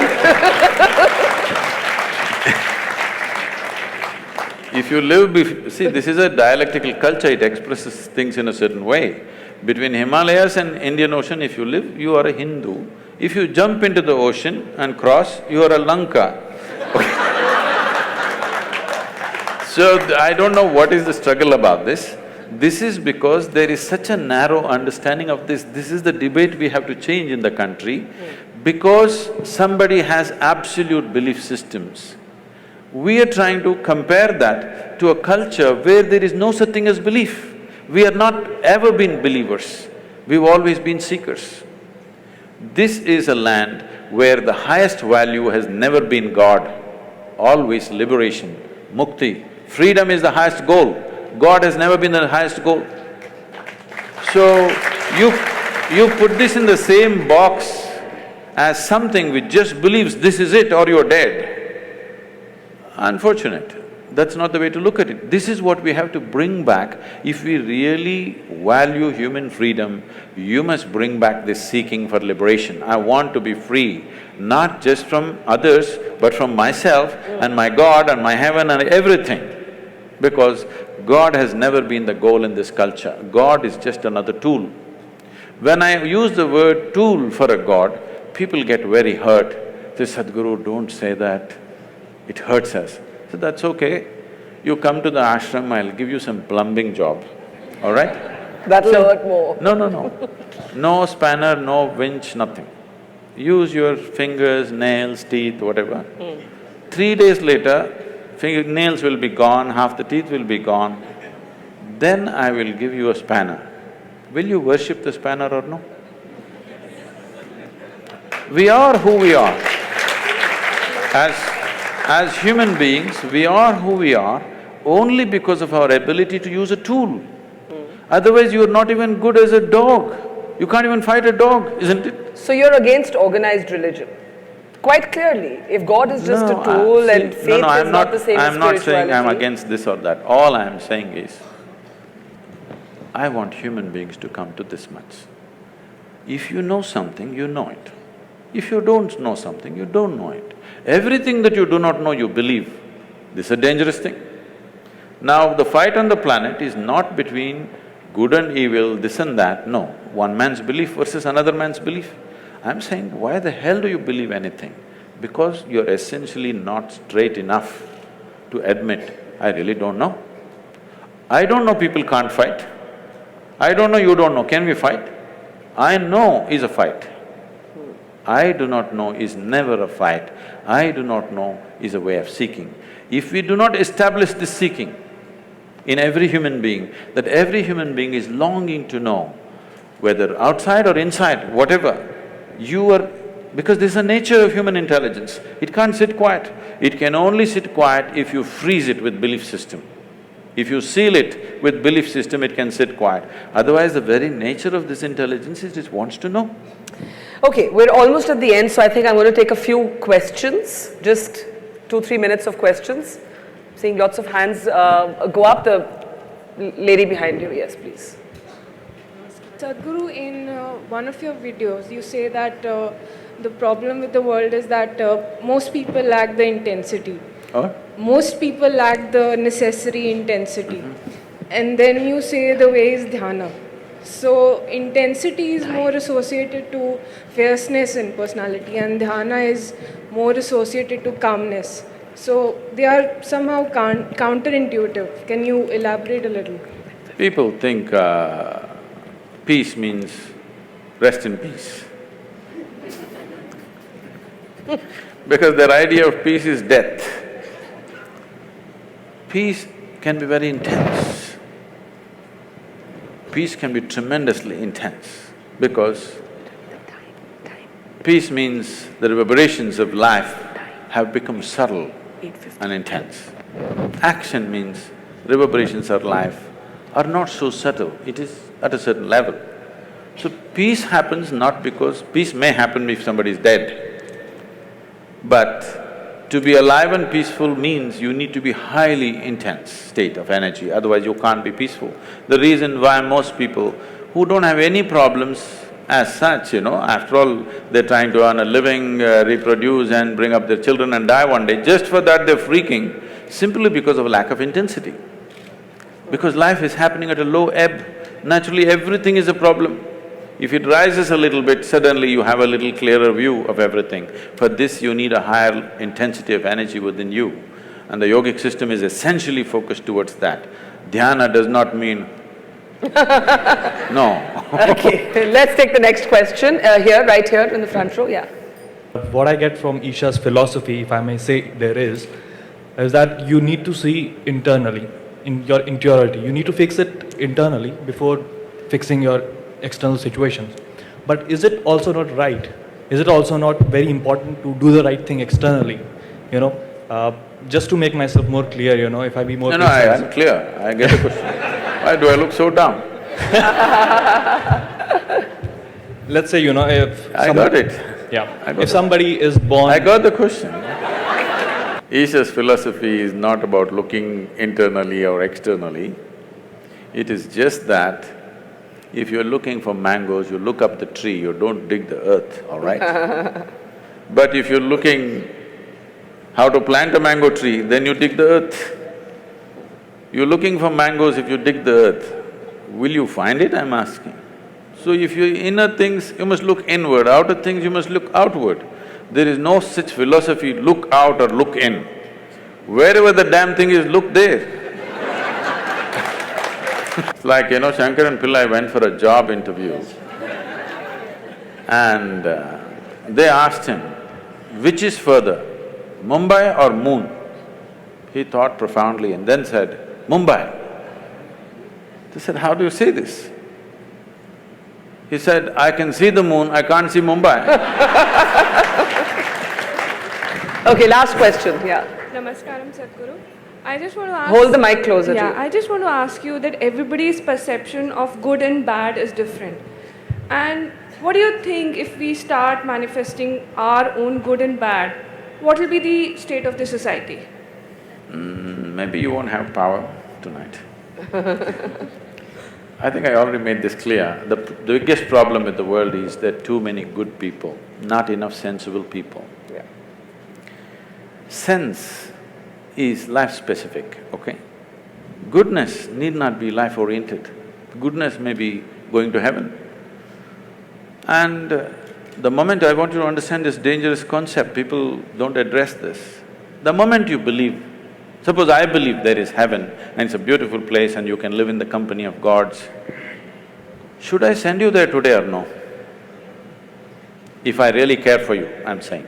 If you live… see, this is a dialectical culture, it expresses things in a certain way. Between Himalayas and Indian Ocean, if you live, you are a Hindu. If you jump into the ocean and cross, you are a Lanka. So, I don't know what is the struggle about this. This is because there is such a narrow understanding of this. This is the debate we have to change in the country. Because somebody has absolute belief systems, we are trying to compare that to a culture where there is no such thing as belief. We have not ever been believers, we've always been seekers. This is a land where the highest value has never been God, always liberation, mukti. Freedom is the highest goal, God has never been the highest goal. So, you put this in the same box as something which just believes this is it or you're dead. Unfortunate. That's not the way to look at it. This is what we have to bring back. If we really value human freedom, you must bring back this seeking for liberation. I want to be free. not just from others, but from myself and my God and my heaven and everything. Because God has never been the goal in this culture, God is just another tool. When I use the word tool for a God, people get very hurt. They say, Sadhguru, don't say that, it hurts us. So that's okay, you come to the ashram, I'll give you some plumbing job, all right?
That'll hurt more.
No. No spanner, no winch, nothing. Use your fingers, nails, teeth, whatever. 3 days later, nails will be gone, half the teeth will be gone. Then I will give you a spanner. Will you worship the spanner or no? We are who we are. As human beings, we are who we are only because of our ability to use a tool. Otherwise, you are not even good as a dog. You can't even fight a dog, isn't it?
So you're against organized religion? Quite clearly, if God is just a tool and faith is not the same as spirituality.
I'm not saying I'm against this or that. All I'm saying is, I want human beings to come to this much. If you know something, you know it. If you don't know something, you don't know it. Everything that you do not know, you believe. This is a dangerous thing. Now, the fight on the planet is not between good and evil, this and that, no. One man's belief versus another man's belief. I'm saying, why the hell do you believe anything? Because you're essentially not straight enough to admit, I really don't know. I don't know people can't fight. I don't know, you don't know, can we fight? I know is a fight. I do not know is never a fight. I do not know is a way of seeking. If we do not establish this seeking in every human being, that every human being is longing to know, whether outside or inside, whatever, you are… because this is the nature of human intelligence, it can't sit quiet. It can only sit quiet if you freeze it with belief system. If you seal it with belief system, it can sit quiet. Otherwise, the very nature of this intelligence is it wants to know.
Okay, we're almost at the end, so I think I'm going to take a few questions, just 2-3 minutes of questions. Seeing lots of hands go up. The lady behind you, yes, please.
Sadhguru, in one of your videos, you say that the problem with the world is that most people lack the intensity.
Oh?
Most people lack the necessary intensity. And then you say the way is dhyana. So intensity is more associated to fierceness in personality and dhyana is more associated to calmness. So they are somehow counterintuitive. Can you elaborate a little?
People think peace means rest in peace. Because their idea of peace is death. Peace can be very intense. Peace can be tremendously intense because peace means the reverberations of life have become subtle and intense. Action means reverberations of life are not so subtle, it is at a certain level. So peace happens not because… peace may happen if somebody is dead, but to be alive and peaceful means you need to be highly intense state of energy, otherwise you can't be peaceful. The reason why most people who don't have any problems as such, after all, they're trying to earn a living, reproduce and bring up their children and die one day, just for that they're freaking, simply because of a lack of intensity. Because life is happening at a low ebb, naturally everything is a problem. If it rises a little bit, suddenly you have a little clearer view of everything. For this, you need a higher intensity of energy within you. And the yogic system is essentially focused towards that. Dhyana does not mean… no.
Okay, let's take the next question, right here in the front row, yeah.
What I get from Isha's philosophy, if I may say there is that you need to see internally, in your interiority. You need to fix it internally before fixing your external situations. But is it also not right? Is it also not very important to do the right thing externally? Just to make myself more clear, if I be more precise.
I'm clear, I get the question. Why do I look so dumb?
Let's say, if…
I got it.
Yeah, if somebody is born…
I got the question. Isha's philosophy is not about looking internally or externally. It is just that if you're looking for mangoes, you look up the tree, you don't dig the earth, all right? But if you're looking how to plant a mango tree, then you dig the earth. You're looking for mangoes, if you dig the earth, will you find it, I'm asking? So if you're inner things, you must look inward, outer things, you must look outward. There is no such philosophy, look out or look in. Wherever the damn thing is, look there. It's like, Shankaran Pillai went for a job interview and they asked him, which is further, Mumbai or moon? He thought profoundly and then said, Mumbai. They said, how do you say this? He said, I can see the moon, I can't see Mumbai.
Okay, last question, yeah.
Namaskaram, Sadhguru. I just want to ask…
Hold the mic closer to
Yeah,
you.
I just want to ask you that everybody's perception of good and bad is different. And what do you think if we start manifesting our own good and bad, what will be the state of the society?
Maybe you won't have power tonight. I think I already made this clear. The biggest problem with the world is there are too many good people, not enough sensible people.
Yeah.
Sense is life-specific, okay? Goodness need not be life-oriented. Goodness may be going to heaven. And the moment I want you to understand this dangerous concept, people don't address this. The moment you believe, suppose I believe there is heaven and it's a beautiful place and you can live in the company of gods, should I send you there today or no? If I really care for you, I'm saying.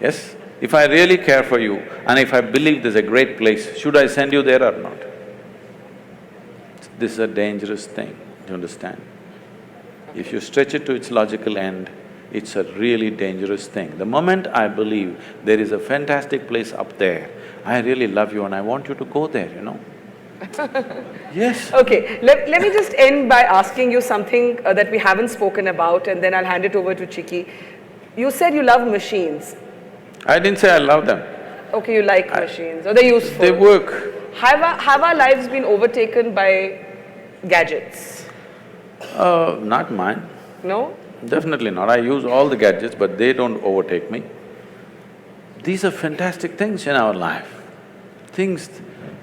Yes? If I really care for you and if I believe there's a great place, should I send you there or not? This is a dangerous thing, do you understand? If you stretch it to its logical end, it's a really dangerous thing. The moment I believe there is a fantastic place up there, I really love you and I want you to go there, Yes.
Okay, let me just end by asking you something that we haven't spoken about and then I'll hand it over to Chiki. You said you love machines.
I didn't say I love them.
Okay, you like machines, or they're useful.
They work.
Have our lives been overtaken by gadgets?
Not mine.
No?
Definitely not. I use all the gadgets, but they don't overtake me. These are fantastic things in our life. Things…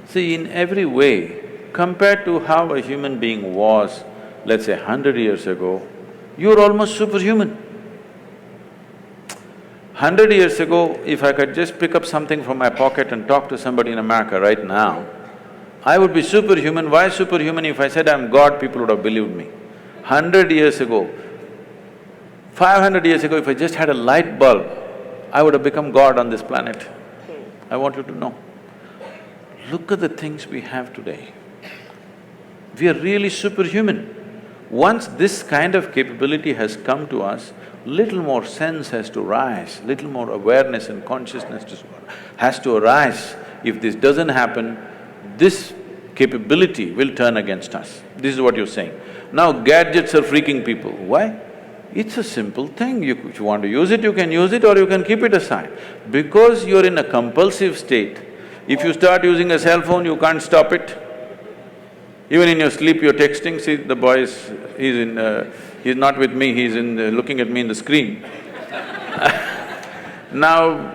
See, in every way, compared to how a human being was, let's say 100 years ago, you're almost superhuman. 100 years ago, if I could just pick up something from my pocket and talk to somebody in America right now, I would be superhuman. Why superhuman? If I said I'm God, people would have believed me. 100 years ago, 500 years ago, if I just had a light bulb, I would have become God on this planet. I want you to know. Look at the things we have today. We are really superhuman. Once this kind of capability has come to us, little more sense has to rise, little more awareness and consciousness has to arise. If this doesn't happen, this capability will turn against us. This is what you're saying. Now gadgets are freaking people. Why? It's a simple thing. If you want to use it, you can use it or you can keep it aside. Because you're in a compulsive state, if you start using a cell phone, you can't stop it. Even in your sleep, you're texting. See, the boy he's not with me, he's looking at me in the screen. Now,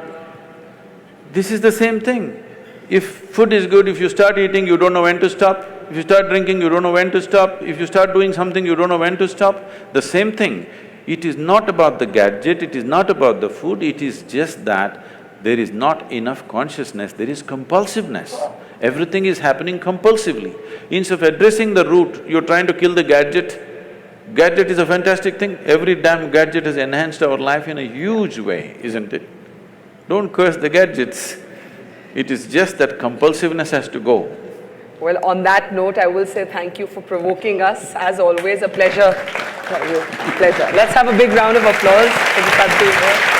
this is the same thing. If food is good, if you start eating, you don't know when to stop. If you start drinking, you don't know when to stop. If you start doing something, you don't know when to stop. The same thing. It is not about the gadget, it is not about the food, it is just that there is not enough consciousness, there is compulsiveness. Everything is happening compulsively. Instead of addressing the root, you're trying to kill the gadget. Gadget is a fantastic thing. Every damn gadget has enhanced our life in a huge way, isn't it? Don't curse the gadgets. It is just that compulsiveness has to go.
Well, on that note, I will say thank you for provoking us. As always, a pleasure. Pleasure. Let's have a big round of applause for the Sadhguru.